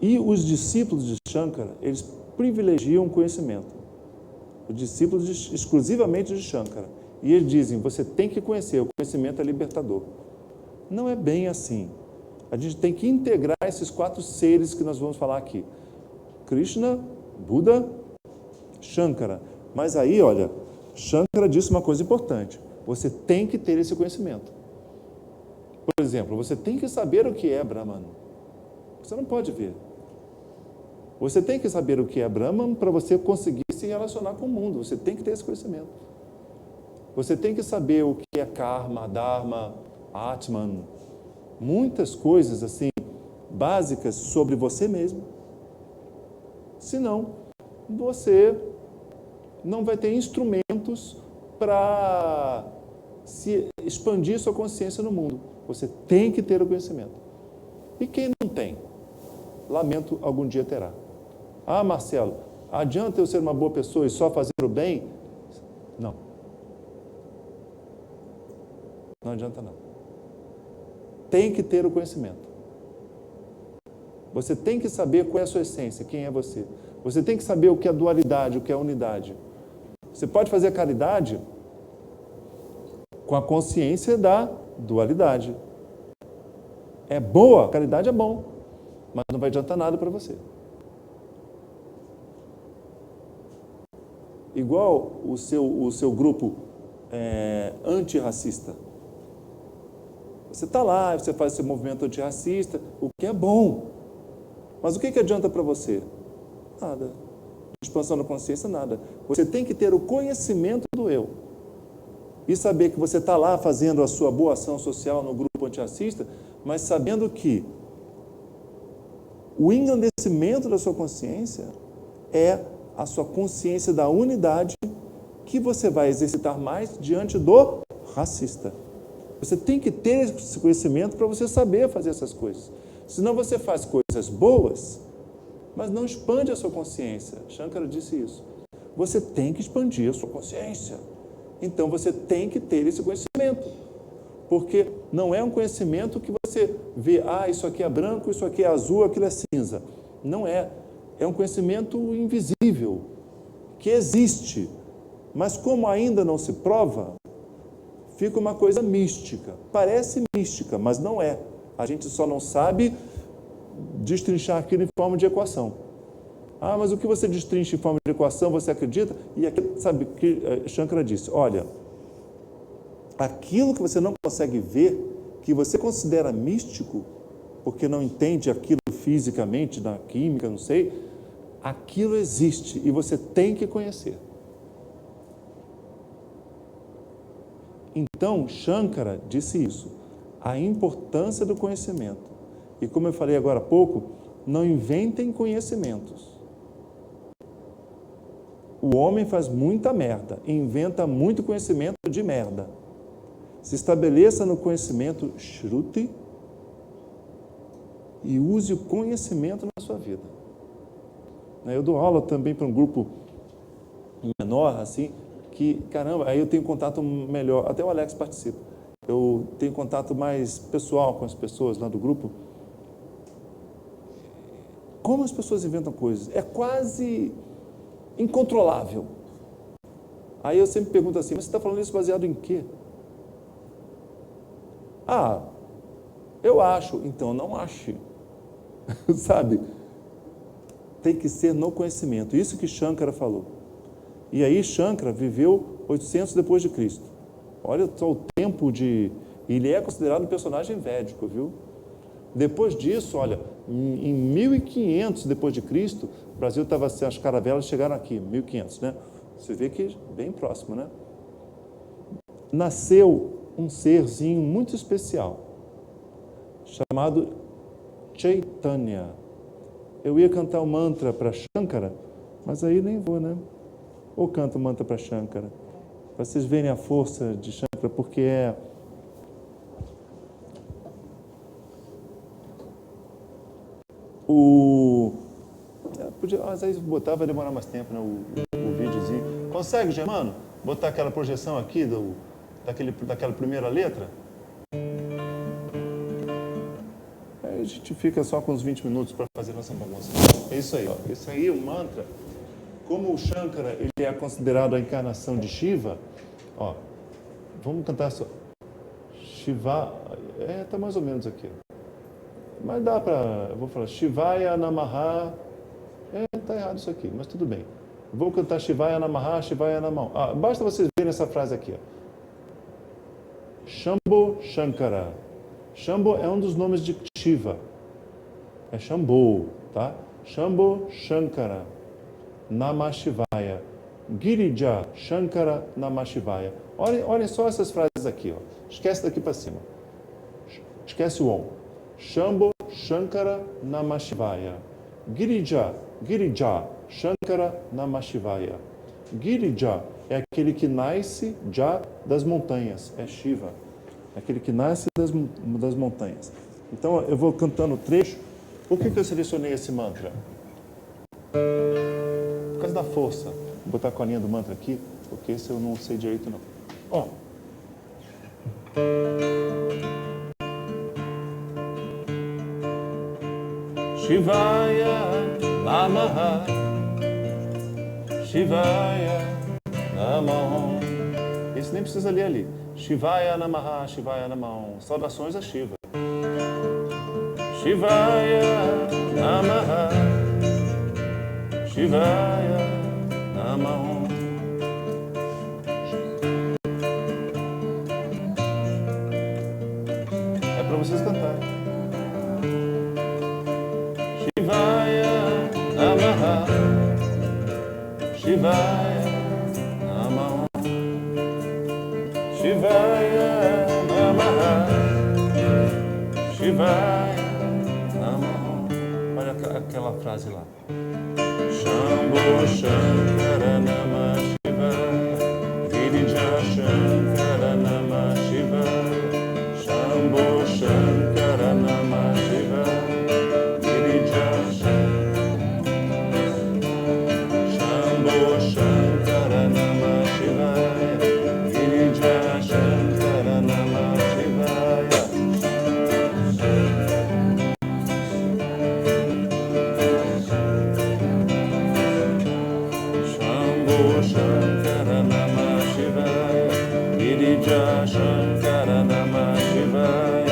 E os discípulos de Shankara, eles privilegiam o conhecimento. Os discípulos exclusivamente de Shankara. E eles dizem, você tem que conhecer, o conhecimento é libertador. Não é bem assim. A gente tem que integrar esses 4 seres que nós vamos falar aqui. Krishna, Buda, Shankara. Mas aí, olha, Shankara disse uma coisa importante. Você tem que ter esse conhecimento. Por exemplo, você tem que saber o que é Brahman. Você não pode ver. Você tem que saber o que é Brahman para você conseguir se relacionar com o mundo. Você tem que ter esse conhecimento. Você tem que saber o que é Karma, Dharma, Atman. Muitas coisas assim, básicas sobre você mesmo. Senão, você não vai ter instrumentos para se expandir sua consciência no mundo. Você tem que ter o conhecimento. E quem não tem? Lamento, algum dia terá. Ah, Marcelo, adianta eu ser uma boa pessoa e só fazer o bem? Não. Não adianta não. Tem que ter o conhecimento. Você tem que saber qual é a sua essência, quem é você. Você tem que saber o que é dualidade, o que é unidade. Você pode fazer a caridade com a consciência da dualidade. É boa, a caridade é bom, mas não vai adiantar nada para você. Igual o seu grupo antirracista. Você está lá, você faz esse movimento antirracista, o que é bom. Mas o que adianta para você? Nada. Expansão da consciência, nada. Você tem que ter o conhecimento do eu. E saber que você está lá fazendo a sua boa ação social no grupo antirracista, mas sabendo que o engrandecimento da sua consciência é a sua consciência da unidade que você vai exercitar mais diante do racista. Você tem que ter esse conhecimento para você saber fazer essas coisas. Senão você faz coisas boas, mas não expande a sua consciência. Shankara disse isso. Você tem que expandir a sua consciência. Então você tem que ter esse conhecimento. Porque não é um conhecimento que você vê, isso aqui é branco, isso aqui é azul, aquilo é cinza. Não é. É um conhecimento invisível, que existe. Mas como ainda não se prova, fica uma coisa mística. Parece mística, mas não é. A gente só não sabe destrinchar aquilo em forma de equação. Mas o que você destrincha em forma de equação, você acredita? E aqui, sabe, que Shankara disse, olha, aquilo que você não consegue ver, que você considera místico, porque não entende aquilo fisicamente, na química, não sei, aquilo existe e você tem que conhecer. Então, Shankara disse isso. a importância do conhecimento. E como eu falei agora há pouco, não inventem conhecimentos. O homem faz muita merda, inventa muito conhecimento de merda. Se estabeleça no conhecimento shruti e use o conhecimento na sua vida. Eu dou aula também para um grupo menor, assim, que, caramba, aí eu tenho contato melhor, até o Alex participa, eu tenho contato mais pessoal com as pessoas lá do grupo. Como as pessoas inventam coisas? É quase incontrolável. Aí eu sempre pergunto assim, mas você está falando isso baseado em quê? Ah, eu acho. Então, não ache. Sabe? Tem que ser no conhecimento. Isso que Shankara falou. E aí Shankara viveu 800 depois de Cristo. Olha só o tempo de... Ele é considerado um personagem védico, viu? Depois disso, olha, em 1500 depois de Cristo, o Brasil estava assim, as caravelas chegaram aqui, 1500, né? Você vê que bem próximo, né? Nasceu um serzinho muito especial, chamado Chaitanya. Eu ia cantar o mantra para Shankara, mas aí nem vou, né? Ou canto o mantra para Shankara, para vocês verem a força de Shankara, porque é... Mas aí botar vai demorar mais tempo, né? O videozinho. Consegue, Germano? Botar aquela projeção aqui daquela primeira letra? Aí a gente fica só com uns 20 minutos para fazer nossa bagunça. É isso aí, ó. Isso aí é o mantra. Como o Shankara ele é considerado a encarnação de Shiva, ó, vamos cantar só. Shiva, tá mais ou menos aqui. Mas dá para, eu vou falar Shivaya Namaha. Tá errado isso aqui, mas tudo bem. Vou cantar Shivaya Namaha, Shivaya Namaha. Basta vocês verem essa frase aqui, ó. Shambho Shankara. Shambho é um dos nomes de Shiva. É Shambho, tá? Shambho Shankara. Namah Shivaya. Girija Shankara Namah Shivaya. Olhem só essas frases aqui, ó. Esquece daqui para cima. Esquece o Om. Shambho Shankara Namah Shivaya. Girija Shankara Namah Shivaya. Girija é aquele que nasce já das montanhas, é Shiva. É aquele que nasce das montanhas. Então eu vou cantando o trecho. Por que eu selecionei esse mantra? Por causa da força. Vou botar a colinha do mantra aqui, porque esse eu não sei direito não. Ó. Shivaya Namaha, Shivaya Namaha. Esse nem precisa ler ali. Shivaya Namaha, Shivaya Namaha. Saudações a Shiva. Shivaya Namaha, Shivaya Namaha. É para vocês cantarem. Shivaya Namaha, Shivaya Namaha, Shivaya Namaha, Shivaya Namaha. Olha aquela frase lá. Shambho Shankara Namah Shivaya, Girija Shankara Namah Shivaya, Shambho Shankara Namah Shivaya. Shankara Namah Shivaya, Girija Shankara Namah Shivaya. Shambho Shankara Namah Shivaya, Girija Shankara Namah Shivaya.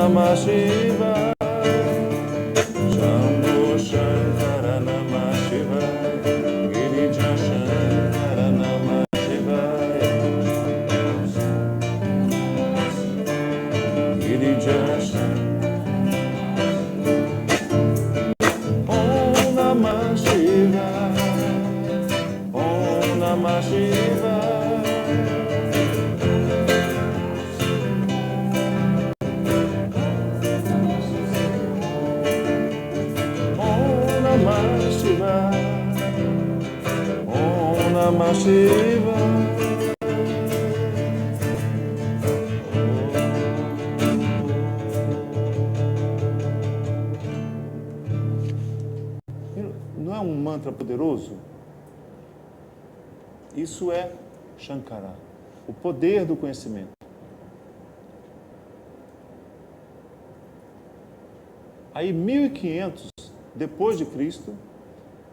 Namah Shivaya. Shambho Shankara Namah Shivaya. Girija Shankara Namah Shivaya. Girija Shankara. Om Namah Shivaya. Om Namah Shivaya. Om Namah Shivaya. Om Namah Shivaya. Não é um mantra poderoso? Isso é Shankara, o poder do conhecimento. Aí, 1500 depois de Cristo,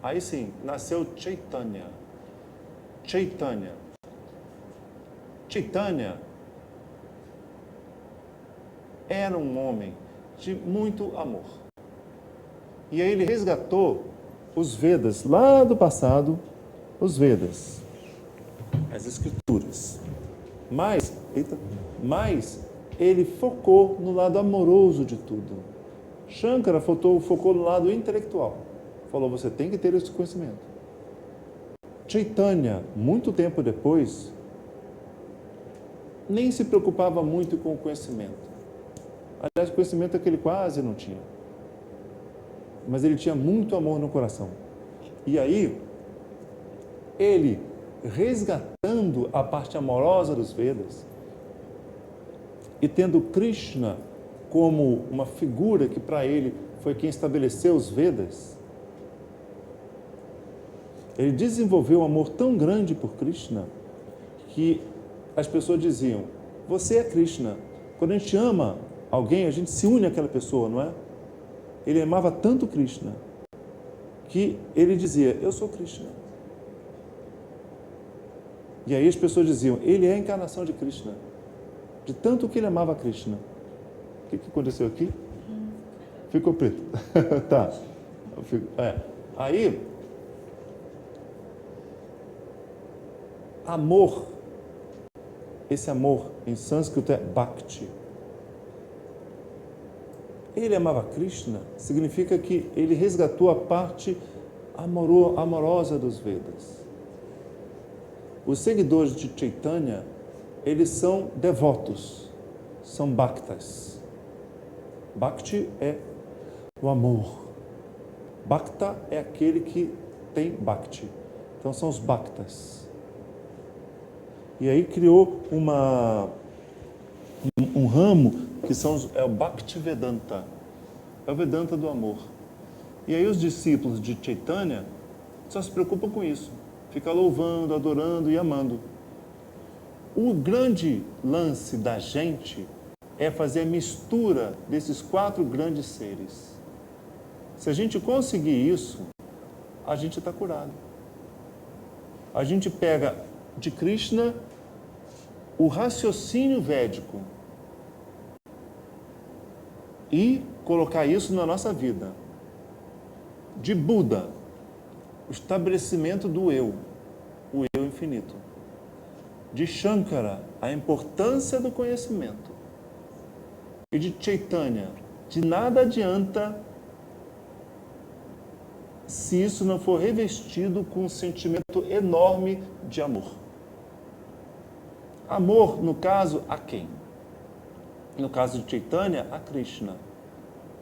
aí sim, nasceu Chaitanya. Chaitanya. Chaitanya era um homem de muito amor. E aí ele resgatou os Vedas, lá do passado, os Vedas, as escrituras. Mas ele focou no lado amoroso de tudo. Shankara focou no lado intelectual. Falou, você tem que ter esse conhecimento. Chaitanya, muito tempo depois, nem se preocupava muito com o conhecimento. Aliás, o conhecimento é que ele quase não tinha. Mas ele tinha muito amor no coração. E aí, ele, resgatando a parte amorosa dos Vedas, e tendo Krishna como uma figura que para ele foi quem estabeleceu os Vedas, ele desenvolveu um amor tão grande por Krishna que as pessoas diziam, você é Krishna. Quando a gente ama alguém, a gente se une àquela pessoa, não é? Ele amava tanto Krishna que ele dizia, eu sou Krishna. E aí as pessoas diziam, ele é a encarnação de Krishna. De tanto que ele amava Krishna. O que aconteceu aqui? Ficou preto. Tá. Aí, amor, esse amor em sânscrito é bhakti. Ele amava Krishna, significa que ele resgatou a parte amorosa dos Vedas. Os seguidores de Chaitanya, eles são devotos, são bhaktas. Bhakti é o amor. Bhakta é aquele que tem bhakti. Então são os bhaktas. E aí criou um ramo que é o Bhakti Vedanta. É o Vedanta do amor. E aí os discípulos de Chaitanya só se preocupam com isso. Fica louvando, adorando e amando. O grande lance da gente é fazer a mistura desses 4 grandes seres. Se a gente conseguir isso, a gente está curado. A gente pega de Krishna o raciocínio védico e colocar isso na nossa vida. De Buda, o estabelecimento do eu, o eu infinito. De Shankara, a importância do conhecimento. E de Chaitanya, de nada adianta se isso não for revestido com um sentimento enorme de amor. Amor, no caso, a quem? No caso de Chaitanya, a Krishna.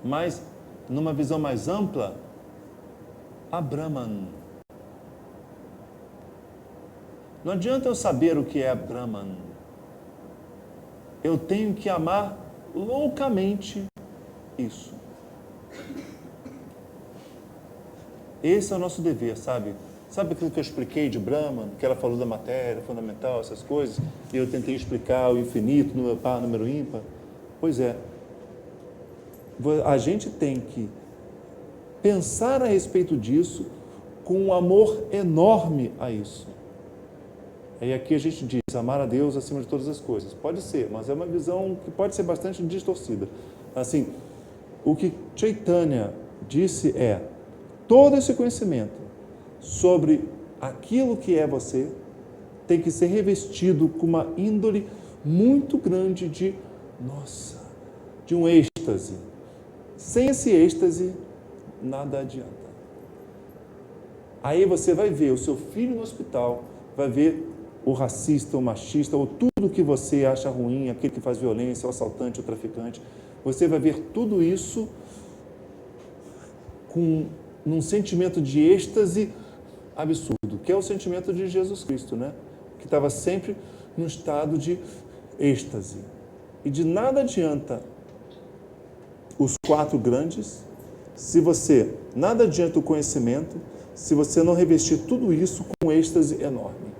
Mas, numa visão mais ampla, a Brahman. Não adianta eu saber o que é Brahman. Eu tenho que amar loucamente isso. Esse é o nosso dever, sabe? Sabe aquilo que eu expliquei de Brahman, que ela falou da matéria fundamental, essas coisas, e eu tentei explicar o infinito, número par, número ímpar? Pois é. A gente tem que pensar a respeito disso com um amor enorme a isso. E aqui a gente diz, amar a Deus acima de todas as coisas. Pode ser, mas é uma visão que pode ser bastante distorcida. Assim, o que Chaitanya disse é, todo esse conhecimento sobre aquilo que é você tem que ser revestido com uma índole muito grande de, nossa, de um êxtase. Sem esse êxtase, nada adianta. Aí você vai ver o seu filho no hospital, vai ver o racista, o machista, ou tudo que você acha ruim, aquele que faz violência, o assaltante, o traficante. Você vai ver tudo isso com um sentimento de êxtase absurdo, que é o sentimento de Jesus Cristo, né? Que estava sempre num estado de êxtase. E de nada adianta os 4 grandes, nada adianta o conhecimento, se você não revestir tudo isso com um êxtase enorme.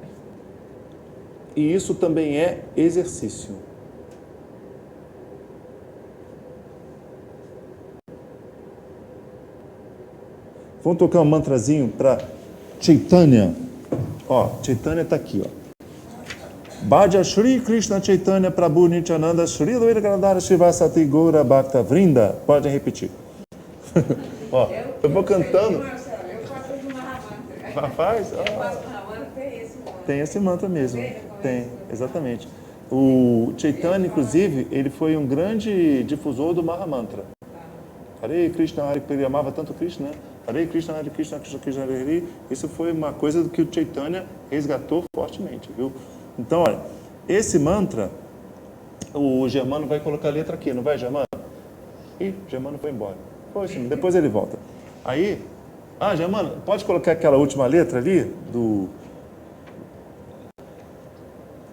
E isso também é exercício. Vamos tocar um mantrazinho para Chaitanya. Ó, Chaitanya está aqui, ó. Bhaja Shri Krishna Chaitanya Prabhu Nityananda Shri Advaita Gadadhara Shivasati Gaura Bhakta Vrinda. Pode repetir. Ó, eu vou cantando. Eu faço do Mahamantra. Faz? Eu faço do Mahamantra, tem esse mantra. Tem esse mantra mesmo. Tem, exatamente. O Chaitanya, inclusive, ele foi um grande difusor do Mahamantra. Hare Krishna, Hare Krishna, ele amava tanto Krishna, né? Hare Krishna, Hare Krishna, Krishna Krishna, Hare Hare. Isso foi uma coisa que o Chaitanya resgatou fortemente, viu? Então, olha, esse mantra, o Germano vai colocar a letra aqui, não vai, Germano? Ih, Germano foi embora. Poxa, depois ele volta. Aí, Germano, pode colocar aquela última letra ali, do...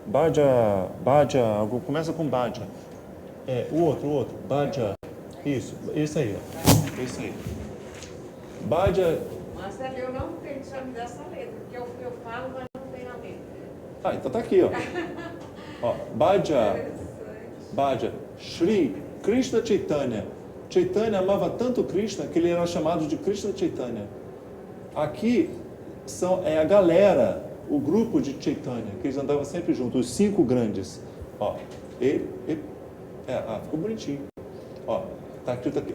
Bhaja, começa com Bhaja. O outro, Bhaja. Isso, esse aí, ó. Esse aí. Bhaja... Mas eu não tenho que me dar essa letra, porque eu falo, mas não tem a letra. Então tá aqui, ó. Bhaja, Shri Krishna Chaitanya. Chaitanya amava tanto Krishna que ele era chamado de Krishna Chaitanya. Aqui é a galera, o grupo de Chaitanya, que eles andavam sempre juntos, os 5 grandes. Ó, ficou bonitinho. Ó, tá escrito aqui.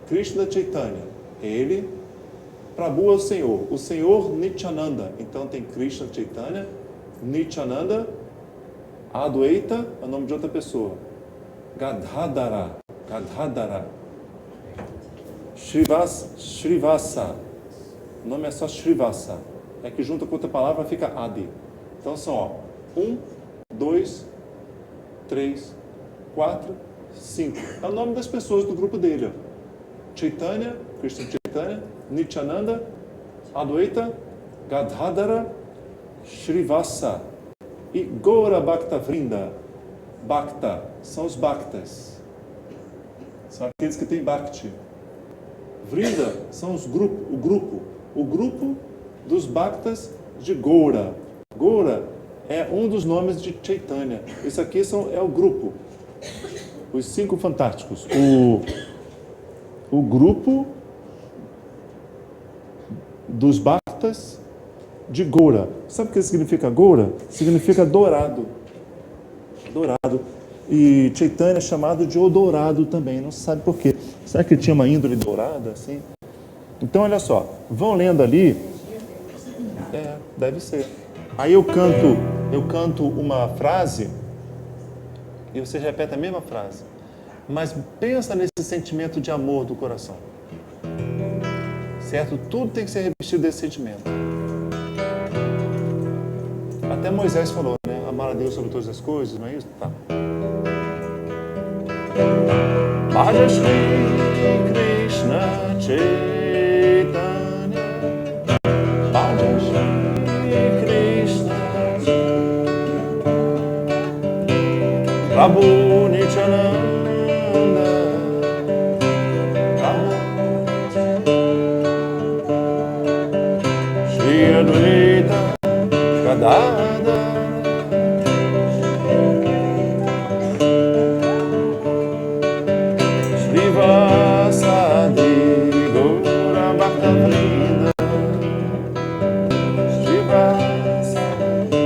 Krishna Chaitanya, ele, Prabhu é o Senhor Nityananda. Então tem Krishna Chaitanya, Nityananda, Adwaita, é o nome de outra pessoa. Gadadhara, Shrivasa, o nome é só Shrivasa. É que junto com outra palavra fica Adi. Então são, 1, 2, 3, 4, 5. É o nome das pessoas do grupo dele, ó. Chaitanya, Krishna Chaitanya, Nityananda, Adwaita, Gadadhara, Shrivasa e Gaura Bhakta Vrinda. Bhakta são os Bhaktas. São aqueles que têm Bhakti. Vrinda são o grupo dos Bhaktas de Gaura. Gaura é um dos nomes de Chaitanya. Isso aqui é o grupo. Os 5 fantásticos. O grupo dos Bhaktas de Gaura. Sabe o que significa Gaura? Significa dourado. Dourado. E Chaitanya é chamado de o dourado também. Não se sabe por quê. Será que ele tinha uma índole dourada assim? Então, olha só. Vão lendo ali. Deve ser. Aí eu canto uma frase e você repete a mesma frase. Mas pensa nesse sentimento de amor do coração. Certo? Tudo tem que ser revestido desse sentimento. Até Moisés falou, né? Amar a Deus sobre todas as coisas, não é isso? Tá. Bhaja Shri Krishna Chaitanya, Bhaja Shri Krishna Prabhu Nityananda, Shri Advaita Gadadhara Shrivasadi Gaura Bhakta Vrinda, Shrivasadi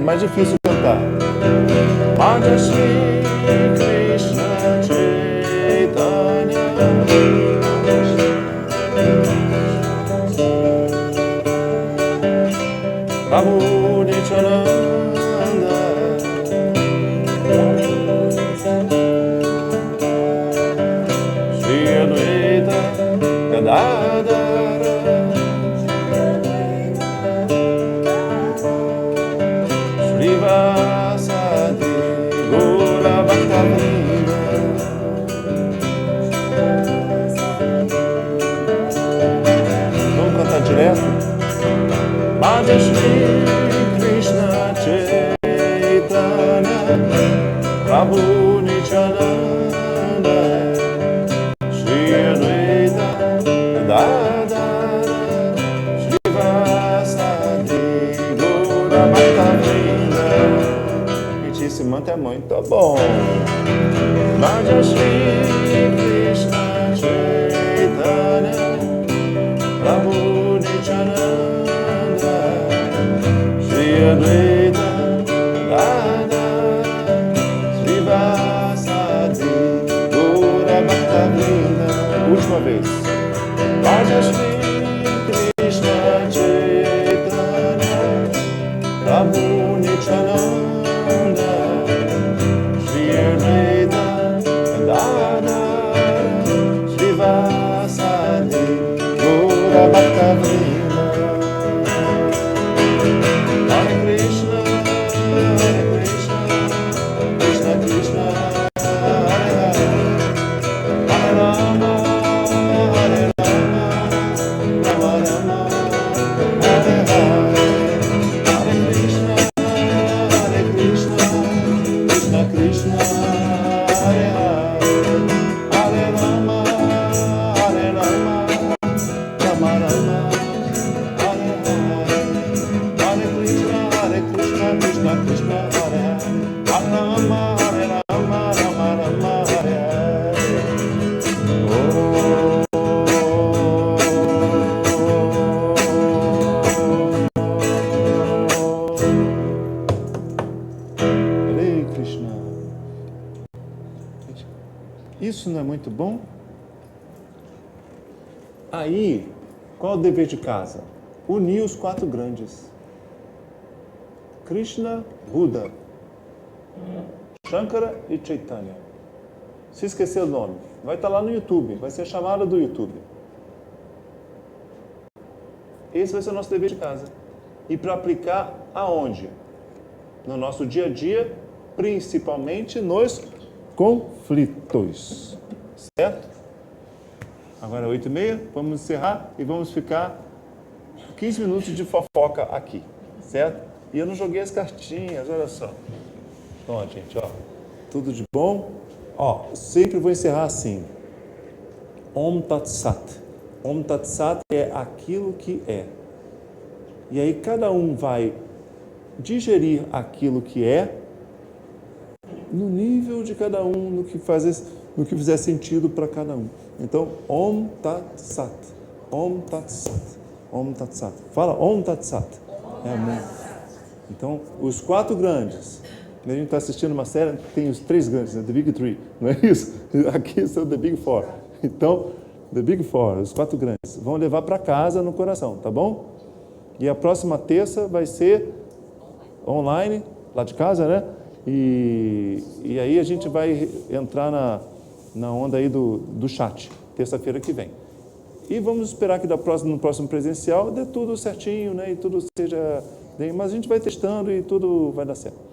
mais difícil cantar. Madhya Shri Krishna Chaitanya Prabhu Nityananda Shri Advaita Gadadara Srivasadi Gaura Bhaktavrinda. Vamos cantar direto? Madhya Shri Krishna Chaitanya Prabhu Nityananda Shri Advaita Gadadara Srivasadi Gaura Bhaktavrinda. Repetir esse mantra é muito bom. Madhya Shri Krishna Chaitanya Prabhu Nityananda Shri Advaita Gadadara Srivasadi Gaura Bhaktavrinda. Última vez. Madhya Shri Krishna Chaitanya Prabhu Nityananda Shri Advaita Gadadara Srivasadi Gaura Bhaktavrinda. Hare Krishna, Krishna Krishna, Hare Hare, Hare Rama, Rama Rama, Hare Hare, Hare Krishna, Krishna Krishna, Hare Hare, Hare Rama, Rama Rama, Hare Hare, Hare Krishna, Krishna Krishna, Hare Hare, Hare Rama, Rama Rama, Hare Hare. Hare Krishna. Isso não é muito bom? Aí, qual é o dever de casa? Unir os quatro grandes. Krishna, Buda, Shankara e Chaitanya. Se esquecer o nome, vai estar lá no YouTube, vai ser chamada do YouTube. Esse vai ser o nosso dever de casa. E para aplicar aonde? No nosso dia a dia, principalmente nos conflitos. Certo? Agora é 8h30, vamos encerrar e vamos ficar 15 minutos de fofoca aqui. Certo? E eu não joguei as cartinhas, olha só. Então, ó, gente, ó. Tudo de bom? Ó, sempre vou encerrar assim. Om Tat Sat. Om Tat Sat é aquilo que é. E aí cada um vai digerir aquilo que é no nível de cada um, no que fizer sentido para cada um. Então, Om Tat Sat. Om Tat Sat. Om Tat Sat. Fala Om Tat Sat. É amém. Então, os quatro grandes. A gente está assistindo uma série que tem os três grandes, né? The Big Three, não é isso? Aqui são The Big Four. Então, The Big Four, os quatro grandes, vão levar para casa no coração, tá bom? E a próxima terça vai ser online, lá de casa, né? E aí a gente vai entrar na onda aí do chat, terça-feira que vem. E vamos esperar que no próximo presencial dê tudo certinho, né? E tudo seja bem, mas a gente vai testando e tudo vai dar certo.